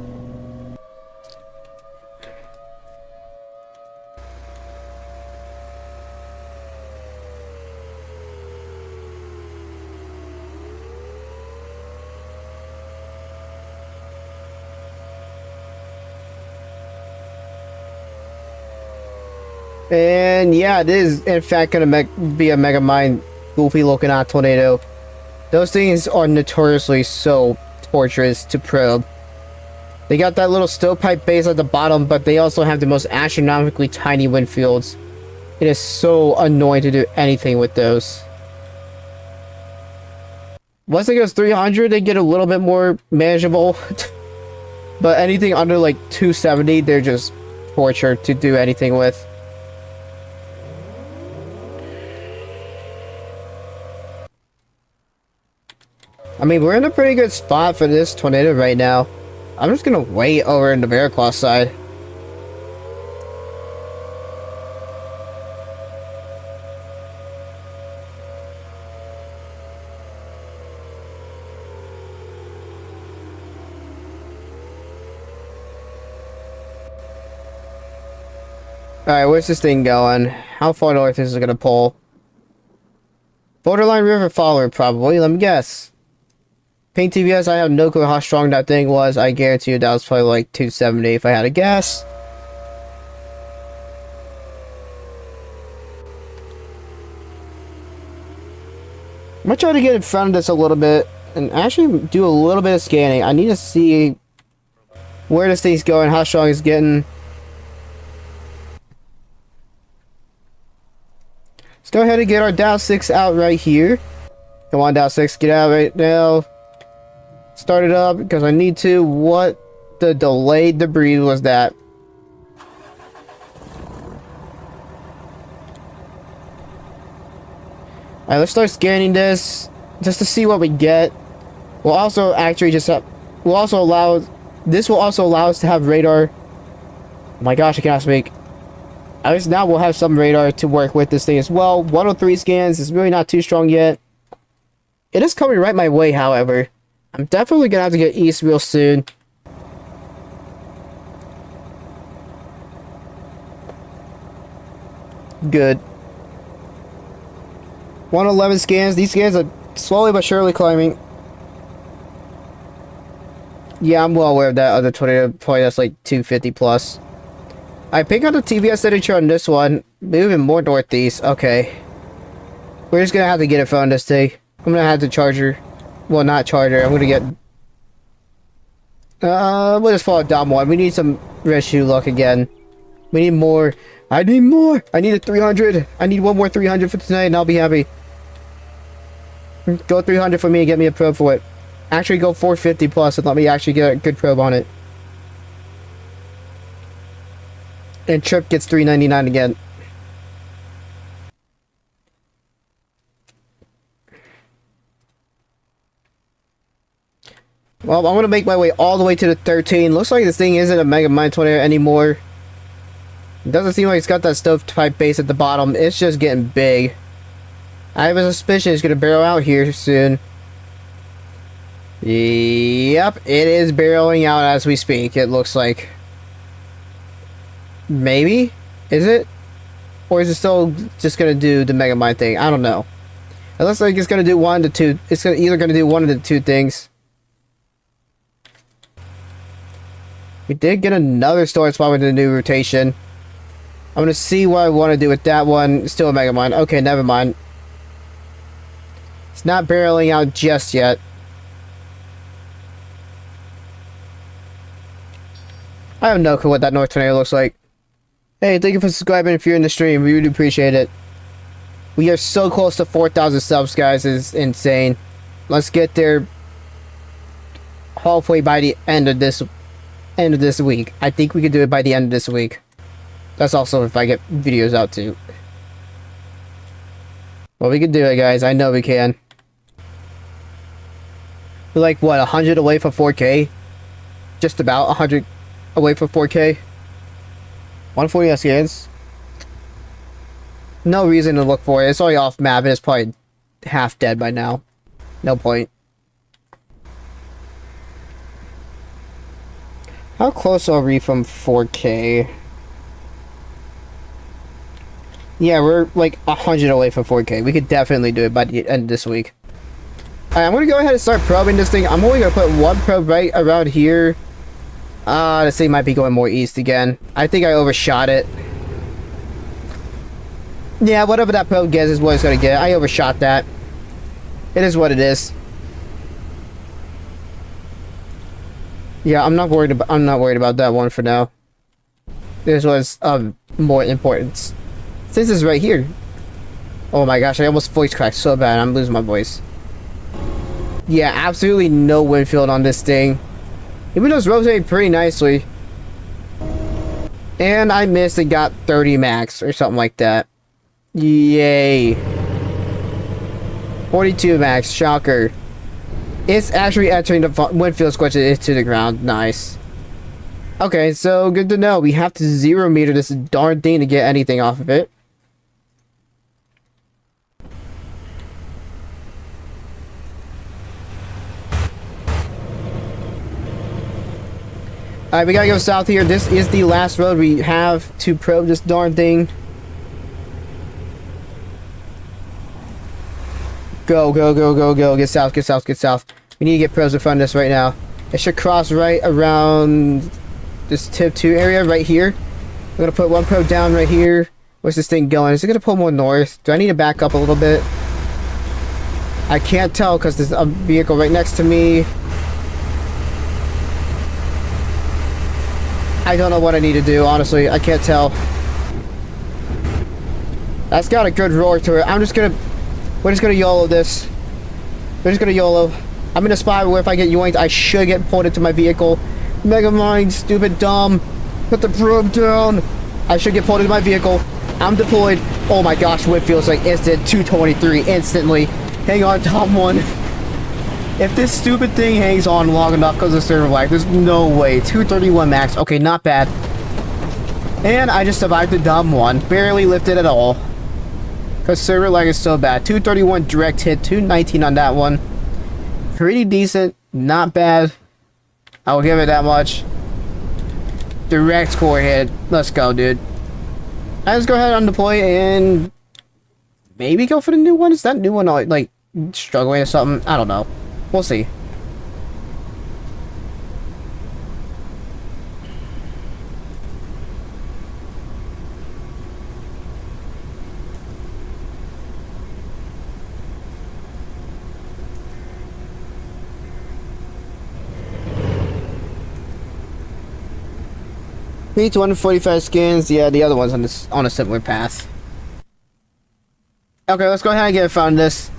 And yeah, it is in fact gonna be a Mega Mine goofy looking out tornado. Those things are notoriously so torturous to probe. They got that little stovepipe base at the bottom, but they also have the most astronomically tiny wind fields. It is so annoying to do anything with those. Once it goes 300, they get a little bit more manageable. But anything under like 270, they're just torture to do anything with. I mean, we're in a pretty good spot for this tornado right now. I'm just gonna wait over in the Veracruz side. Alright, where's this thing going? How far north is it gonna pull? Borderline River follower, probably. Let me guess. Pink TVS, I have no clue how strong that thing was. I guarantee you that was probably like 270 if I had to guess. I'm gonna try to get in front of this a little bit and actually do a little bit of scanning. I need to see where this thing's going, how strong it's getting. Let's go ahead and get our Dow 6 out right here. Come on, Dow 6, get out right now. Start it up because I need to. What the delayed debris was that? Alright, let's start scanning this just to see what we get. We'll also actually just have, this will also allow us to have radar. Oh my gosh, I cannot speak. At least now we'll have some radar to work with this thing as well. 103 scans is really not too strong yet. It is coming right my way, however. I'm definitely gonna have to get east real soon. Good. 111 scans. These scans are slowly but surely climbing. Yeah, I'm well aware of that other tornado point that's like 250 plus. I pick up the TVS signature on this one. Moving more northeast. Okay. We're just gonna have to get it from this thing. I'm gonna have to charge her. Well, not charge her. I'm gonna get... we'll just follow down one. We need some red shoe luck again. We need more. I need more. I need a 300. I need one more 300 for tonight and I'll be happy. Go 300 for me and get me a probe for it. Actually go 450 plus and let me actually get a good probe on it. And Trip gets 399 again. Well, I'm gonna make my way all the way to the 13. Looks like this thing isn't a Mega Mine tornado anymore. It doesn't seem like it's got that stovepipe base at the bottom. It's just getting big. I have a suspicion it's gonna barrel out here soon. Yep, it is barreling out as we speak, it looks like. Maybe? Is it? Or is it still just gonna do the Mega Mine thing? I don't know. It looks like it's gonna do one of the two. It's either gonna do one of the two things. We did get another storage spot with the new rotation. I'm gonna see what I want to do with that one. Still a Mega Mine. Okay, never mind. It's not barreling out just yet. I have no clue what that North Tornado looks like. Hey, thank you for subscribing if you're in the stream. We really appreciate it. We are so close to 4,000 subs, guys. It's insane. Let's get there hopefully by the end of this week. I think we can do it by the end of this week. That's also if I get videos out too. Well, we can do it, guys. I know we can. We're like, what, 100 away from 4K? Just about 100 away from 4K. 140 scans. No reason to look for it. It's already off map and it's probably half dead by now. No point. How close are we from 4K? Yeah, we're like 100 away from 4K. We could definitely do it by the end of this week. Alright, I'm gonna go ahead and start probing this thing. I'm only gonna put one probe right around here. This thing might be going more east again. I think I overshot it. Yeah, whatever that probe gets is what it's gonna get. I overshot that. It is what it is. Yeah, I'm not worried about that one for now. This was of more importance. Since it's right here. Oh my gosh, I almost voice cracked so bad. I'm losing my voice. Yeah, absolutely no wind field on this thing. Even though it's rotating pretty nicely. And I missed and got 30 max or something like that. Yay. 42 max, shocker. It's actually entering the wind field squishes to the ground. Nice. Okay, so good to know. We have to 0 meter this darn thing to get anything off of it. Alright, we gotta go south here. This is the last road we have to probe this darn thing. Go, go, go, go, go. Get south, get south, get south. We need to get probes in front of this right now. It should cross right around this tip 2 area right here. I'm gonna put one probe down right here. Where's this thing going? Is it gonna pull more north? Do I need to back up a little bit? I can't tell because there's a vehicle right next to me. I don't know what I need to do, honestly. I can't tell. That's got a good roar to it. We're just gonna YOLO this. We're just gonna YOLO. I'm in a spot where if I get yoinked, I should get pulled into my vehicle. Mega Mine, stupid dumb. Put the probe down. I should get pulled into my vehicle. I'm deployed. Oh my gosh, wind feels like instant 223 instantly. Hang on, top one. If this stupid thing hangs on long enough because of server lag, there's no way. 231 max. Okay, not bad. And I just survived the dumb one. Barely lifted at all. Because server lag is so bad. 231 direct hit, 219 on that one. Pretty decent. Not bad. I will give it that much. Direct core hit. Let's go, dude. Let's go ahead and undeploy and maybe go for the new one. Is that new one like struggling or something? I don't know. We'll see. Me 245 skins. Yeah, the other one's on a similar path. Okay, let's go ahead and get in front of this.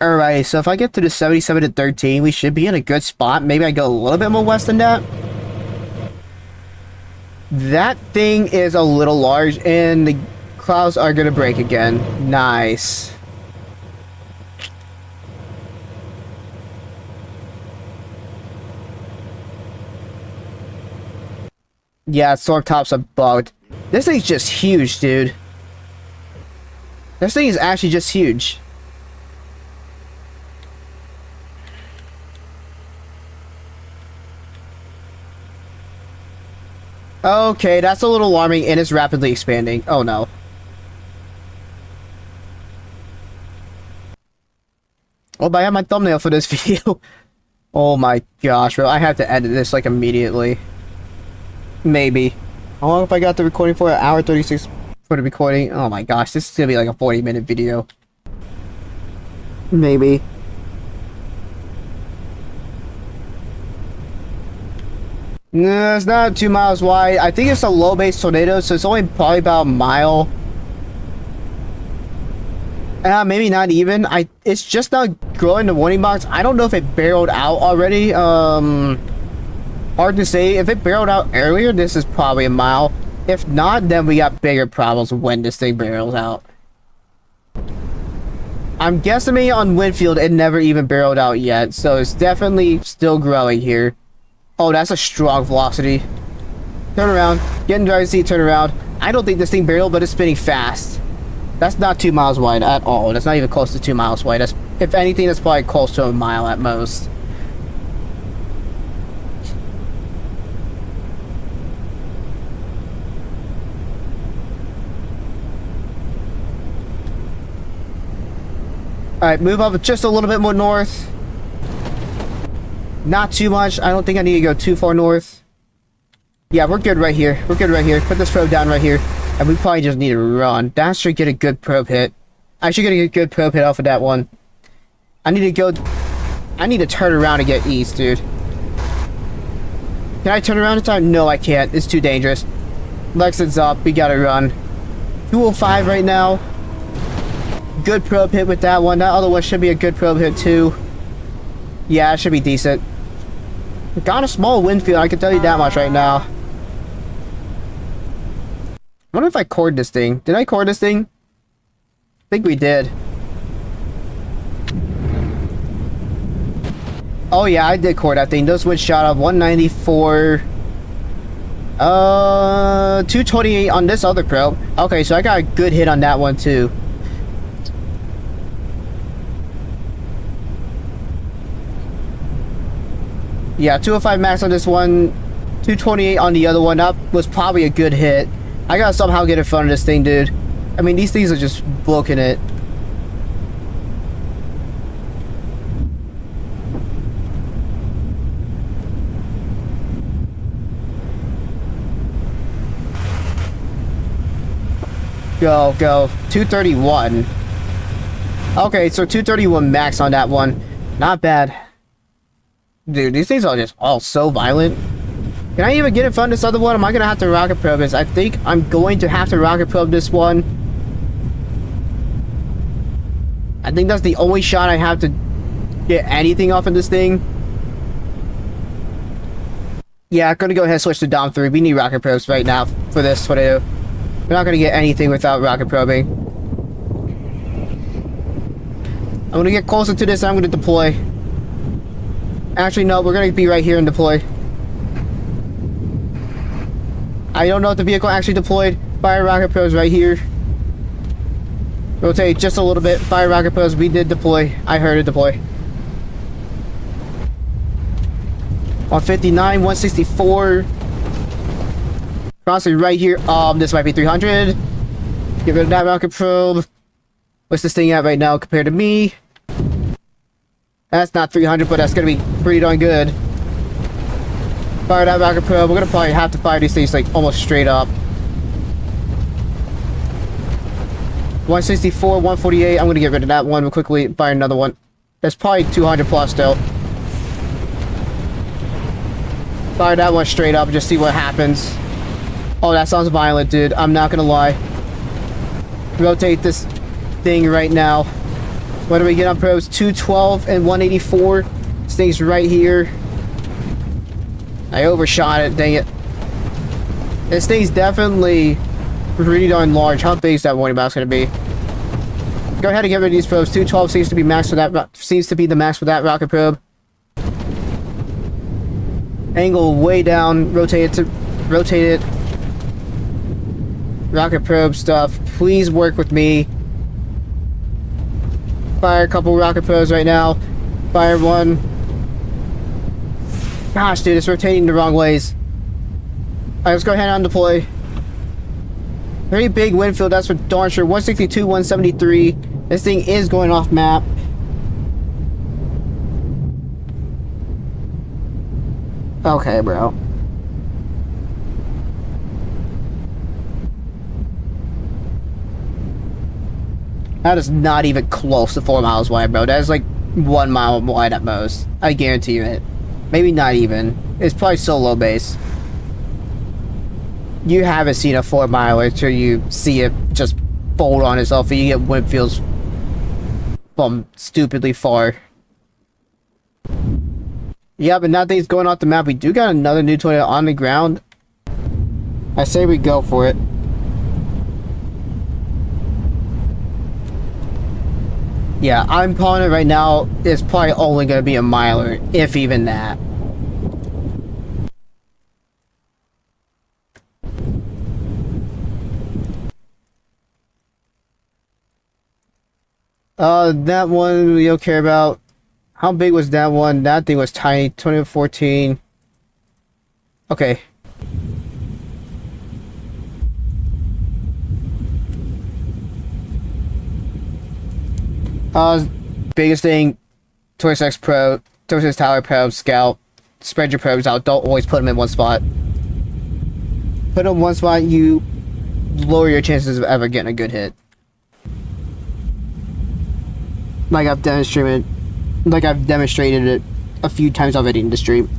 Alright, so if I get to the 77 to 13, we should be in a good spot. Maybe I go a little bit more west than that. That thing is a little large, and the clouds are gonna break again. Nice. Yeah, storm tops are bugged. This thing's just huge, dude. This thing is actually just huge. Okay, that's a little alarming, and it's rapidly expanding. Oh no. Oh, but I have my thumbnail for this video. Oh my gosh, bro. I have to edit this like immediately. Maybe. How long have I got the recording for? An hour 36 for the recording. Oh my gosh, this is gonna be like a 40-minute video. Maybe. No, it's not 2 miles wide. I think it's a low base tornado, so it's only probably about a mile. Maybe not even. It's just not growing the warning box. I don't know if it barreled out already. Hard to say. If it barreled out earlier, this is probably a mile. If not, then we got bigger problems when this thing barrels out. I'm guessing on Winfield, it never even barreled out yet, so it's definitely still growing here. Oh, that's a strong velocity. Turn around. Get in driver's seat, turn around. I don't think this thing barreled, but it's spinning fast. That's not 2 miles wide at all. That's not even close to 2 miles wide. That's, if anything, that's probably close to a mile at most. Alright, move up just a little bit more north. Not too much. I don't think I need to go too far north. Yeah, we're good right here. We're good right here. Put this probe down right here. And we probably just need to run. That should get a good probe hit. I should get a good probe hit off of that one. I need to turn around and get east, dude. Can I turn around in time? No, I can't. It's too dangerous. Lexington's up. We gotta run. 205 right now. Good probe hit with that one. That other one should be a good probe hit too. Yeah, it should be decent. Got a small wind field, I can tell you that much right now. I wonder if I cored this thing. Did I core this thing? I think we did. Oh yeah, I did core that thing. Those winds shot up 194. 228 on this other probe. Okay, so I got a good hit on that one too. Yeah, 205 max on this one, 228 on the other one. That was probably a good hit. I gotta somehow get in front of this thing, dude. I mean, these things are just booking it. Go, go. 231. Okay, so 231 max on that one. Not bad. Dude, these things are just all so violent. Can I even get in front of this other one? Am I gonna have to rocket probe this? I think I'm going to have to rocket probe this one. I think that's the only shot I have to get anything off of this thing. Yeah, I'm gonna go ahead and switch to Dom 3. We need rocket probes right now for this tornado. We're not gonna get anything without rocket probing. gonna get closer to this and I'm gonna deploy. Actually, no, we're gonna be right here and deploy. I don't know if the vehicle actually deployed. Fire rocket probes right here. Rotate just a little bit. Fire rocket probes, we did deploy. I heard it deploy. 159, 164. Crossing right here. This might be 300. Get rid of that rocket probe. What's this thing at right now compared to me? That's not 300, but that's gonna be pretty darn good. Fire that rocket probe. We're gonna probably have to fire these things like almost straight up. 164, 148. I'm gonna get rid of that one real quickly. Fire another one. That's probably 200 plus still. Fire that one straight up and just see what happens. Oh, that sounds violent, dude. I'm not gonna lie. Rotate this thing right now. What do we get on probes? 212 and 184. This thing's right here. I overshot it, dang it. This thing's definitely pretty darn large. How big is that warning box gonna be? Go ahead and get rid of these probes. 212 seems to be max for that. Seems to be the max for that rocket probe. Angle way down. Rotate it. Rocket probe stuff. Please work with me. Fire a couple rocket probes right now. Fire one. Gosh, dude, it's rotating the wrong ways. Alright, let's go ahead and deploy. Very big wind field, that's for darn sure. 162, 173. This thing is going off map. Okay, bro. That is not even close to 4 miles wide, bro. That is like 1 mile wide at most. I guarantee you it. Maybe not even. It's probably so low base. You haven't seen a 4 miler till you see it just fold on itself and you get wind fields from stupidly far. Yeah, but nothing's going off the map. We do got another new tornado on the ground. I say we go for it. Yeah, I'm calling it right now. It's probably only going to be a miler, if even that. That one we don't care about. How big was that one? That thing was tiny. 2014. Okay. Biggest thing, Torus X Pro, Torus X Tower Probe, Scout. Spread your probes out. Don't always put them in one spot. Put them in one spot, you lower your chances of ever getting a good hit. Like I've demonstrated it a few times already in the stream.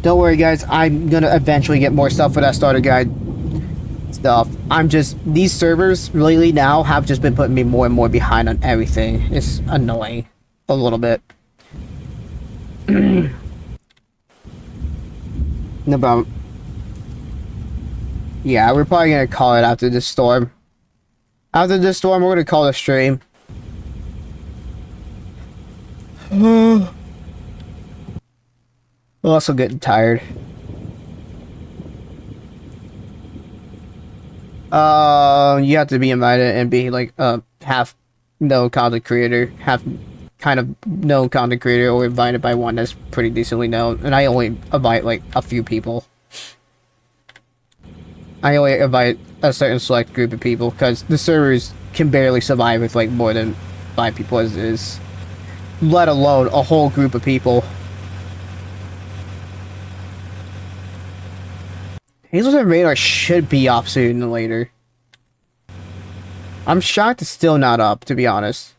Don't worry, guys. I'm gonna eventually get more stuff for that starter guide stuff. These servers lately now have just been putting me more and more behind on everything. It's annoying a little bit. No problem. Yeah, we're probably gonna call it after this storm. After this storm, we're gonna call the stream. I'm also getting tired. You have to be invited and be like half known content creator, half kind of known content creator, or invited by one that's pretty decently known. And I only invite like a few people. I only invite a certain select group of people because the servers can barely survive with like more than 5 people as is, let alone a whole group of people. Hazelton radar should be up sooner than later. I'm shocked it's still not up, to be honest.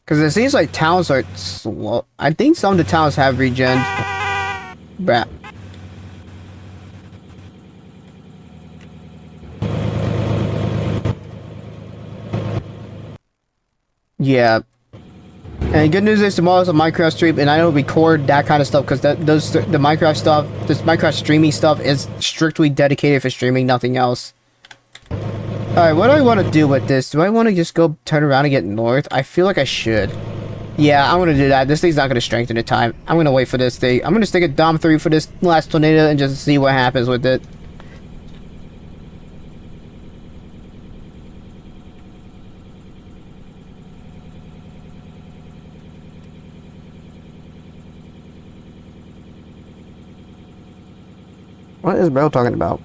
Because it seems like towns are slow. I think some of the towns have regen. Bruh. Yeah. And good news is tomorrow's a Minecraft stream, and I don't record that kind of stuff because the Minecraft stuff, this Minecraft streaming stuff is strictly dedicated for streaming, nothing else. Alright, what do I want to do with this? Do I want to just go turn around and get north? I feel like I should. Yeah, I'm going to do that. This thing's not going to strengthen in time. I'm going to wait for this thing. I'm going to stick a Dom 3 for this last tornado and just see what happens with it. What is bro talking about?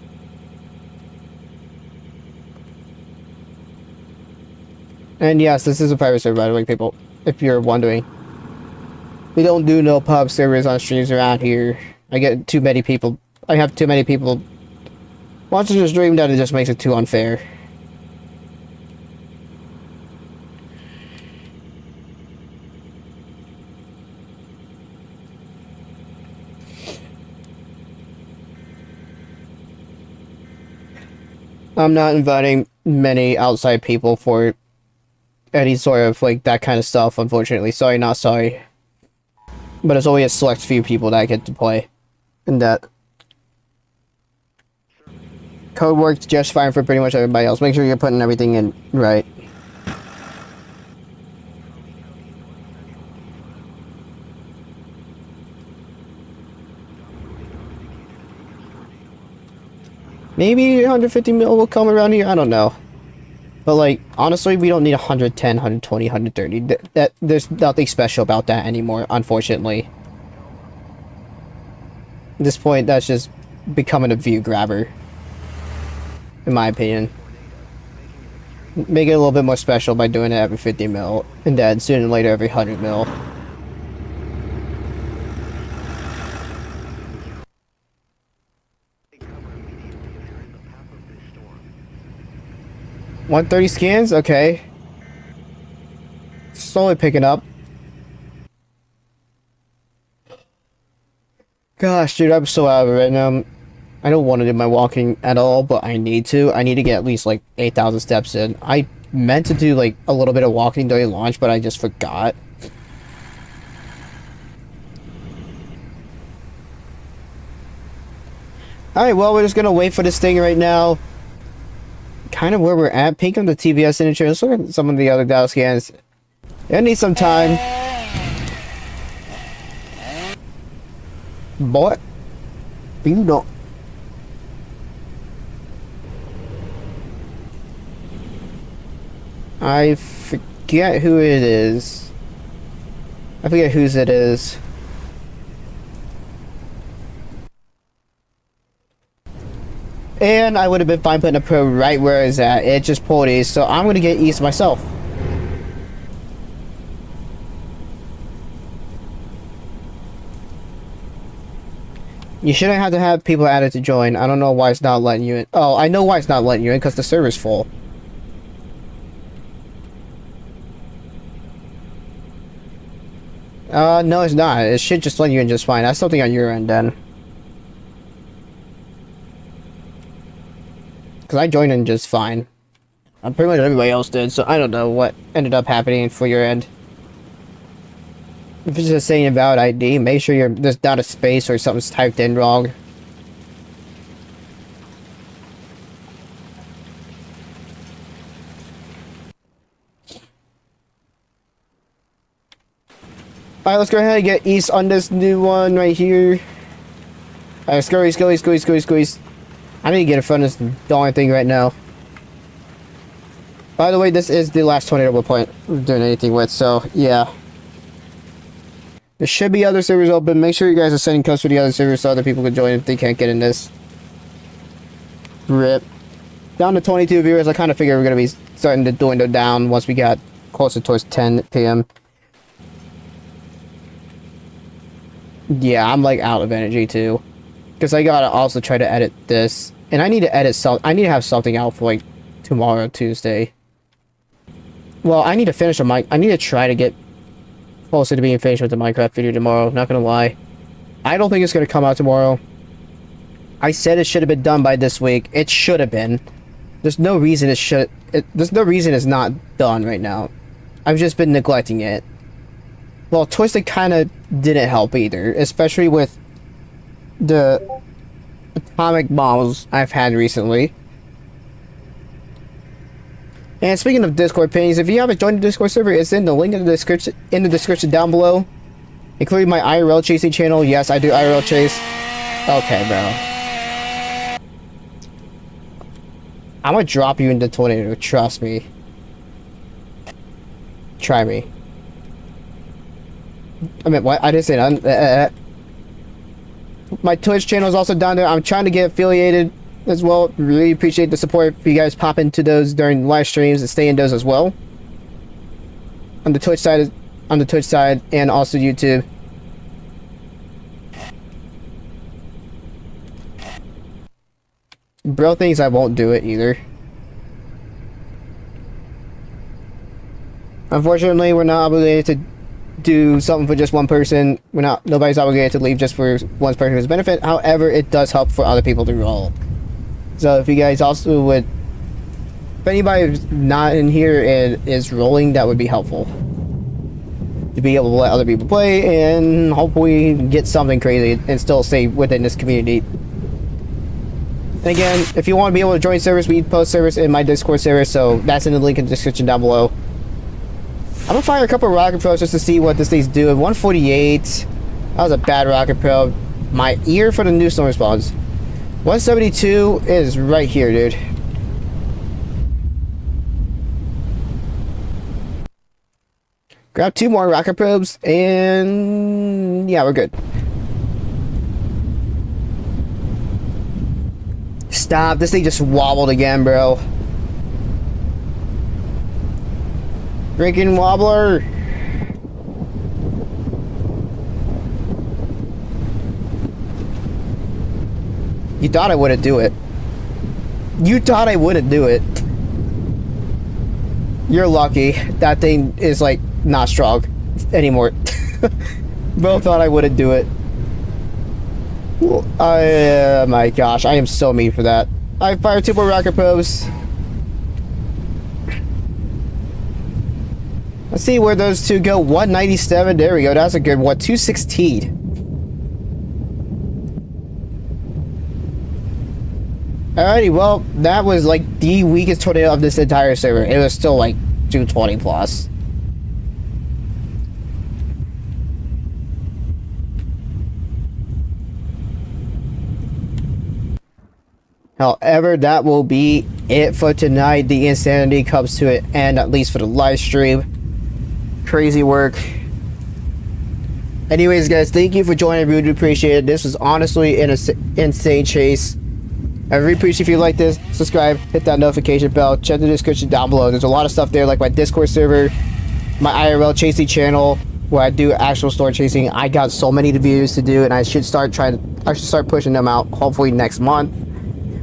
And yes, this is a private server, by the way, people, if you're wondering. We don't do no pub servers on streams around here. I get too many people. I have too many people watching the stream that it just makes it too unfair. I'm not inviting many outside people for any sort of like that kind of stuff, unfortunately. Sorry, not sorry. But it's only a select few people that get to play. And that code works just fine for pretty much everybody else. Make sure you're putting everything in right. Maybe 150 mil will come around here, I don't know. But like, honestly, we don't need 110, 120, 130. There's nothing special about that anymore, unfortunately. At this point, that's just becoming a view grabber. In my opinion. Make it a little bit more special by doing it every 50 mil. And then sooner or later every 100 mil. $130 scans? Okay. Slowly picking up. Gosh, dude, I'm so out of it right now. I don't want to do my walking at all, but I need to. I need to get at least like 8,000 steps in. I meant to do like a little bit of walking during launch, but I just forgot. Alright, well, we're just gonna wait for this thing right now. Kind of where we're at. Peek on the TVS signature. Let's look at some of the other dial scans. I need some time. Boy, you don't. I forget who it is. I forget whose it is. And I would have been fine putting a pro right where it's at. It just pulled east, so I'm gonna get east myself. You shouldn't have to have people added to join. I don't know why it's not letting you in. Oh, I know why it's not letting you in, because the server's full. No, it's not. It should just let you in just fine. That's something on your end, then. Because I joined in just fine. Pretty much everybody else did, so I don't know what ended up happening for your end. If it's just saying invalid ID, make sure there's not a space or something's typed in wrong. Alright, let's go ahead and get east on this new one right here. Alright, squeeze. I need to get in front of this darn thing right now. By the way, this is the last tornado we're doing anything with, so yeah. There should be other servers open. Make sure you guys are sending codes for the other servers so other people can join if they can't get in this. RIP. Down to 22 viewers. I kind of figured we're going to be starting to dwindle down once we got closer towards 10 p.m. Yeah, I'm like out of energy too. Because I gotta also try to edit this. And I need to edit I need to have something out for like tomorrow, Tuesday. Well, I need to finish I need to try to get closer to being finished with the Minecraft video tomorrow, not gonna lie. I don't think it's gonna come out tomorrow. I said it should have been done by this week. It should have been. There's no reason there's no reason it's not done right now. I've just been neglecting it. Well, Twisted kind of didn't help either, especially with the atomic bombs I've had recently. And speaking of Discord pings, if you haven't joined the Discord server, it's in the link in the description down below, including my IRL Chasing Channel. Yes, I do IRL Chase. Okay, bro. I'm gonna drop you into the tornado. Trust me. Try me. I mean, what? I didn't say that. My Twitch channel is also down there. I'm trying to get affiliated as well. Really appreciate the support if you guys pop into those during live streams and stay in those as well. On the Twitch side, and also YouTube. Bro thinks I won't do it either. Unfortunately, we're not obligated to do something for just one person. Nobody's obligated to leave just for one person's benefit. However, it does help for other people to roll. So if you guys also would, if anybody who's not in here and is rolling, that would be helpful. To be able to let other people play and hopefully get something crazy and still stay within this community. And again, if you want to be able to join servers, we post servers in my Discord server, so that's in the link in the description down below. I'm gonna fire a couple of rocket probes just to see what this thing's doing. 148. That was a bad rocket probe. My ear for the new storm spawns. 172 is right here, dude. Grab 2 more rocket probes, and yeah, we're good. Stop! This thing just wobbled again, bro. Drinking wobbler. You thought I wouldn't do it. You thought I wouldn't do it. You're lucky. That thing is like not strong anymore. Bro thought I wouldn't do it. Oh my gosh, I am so mean for that. I fired 2 more rocket probes. Let's see where those two go. 197. There we go. That's a good one. 216. Alrighty, well, that was like the weakest tornado of this entire server. It was still like 220 plus. However, that will be it for tonight. The insanity comes to an end, at least for the live stream. Crazy work. Anyways, guys, thank you for joining. I really do appreciate it. This was honestly an insane chase. I really appreciate if you like this. Subscribe, hit that notification bell, check the description down below. There's a lot of stuff there, like my Discord server, my IRL Chasing Channel, where I do actual store chasing. I got so many reviews to do, and I should start pushing them out hopefully next month.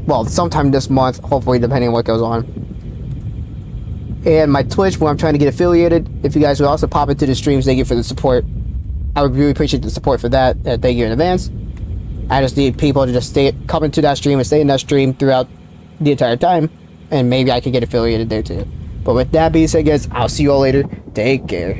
Well, sometime this month, hopefully, depending on what goes on. And my Twitch, where I'm trying to get affiliated. If you guys would also pop into the streams, thank you for the support. I would really appreciate the support for that. Thank you in advance. I just need people to just come into that stream and stay in that stream throughout the entire time. And maybe I can get affiliated there too. But with that being said, guys, I'll see you all later. Take care.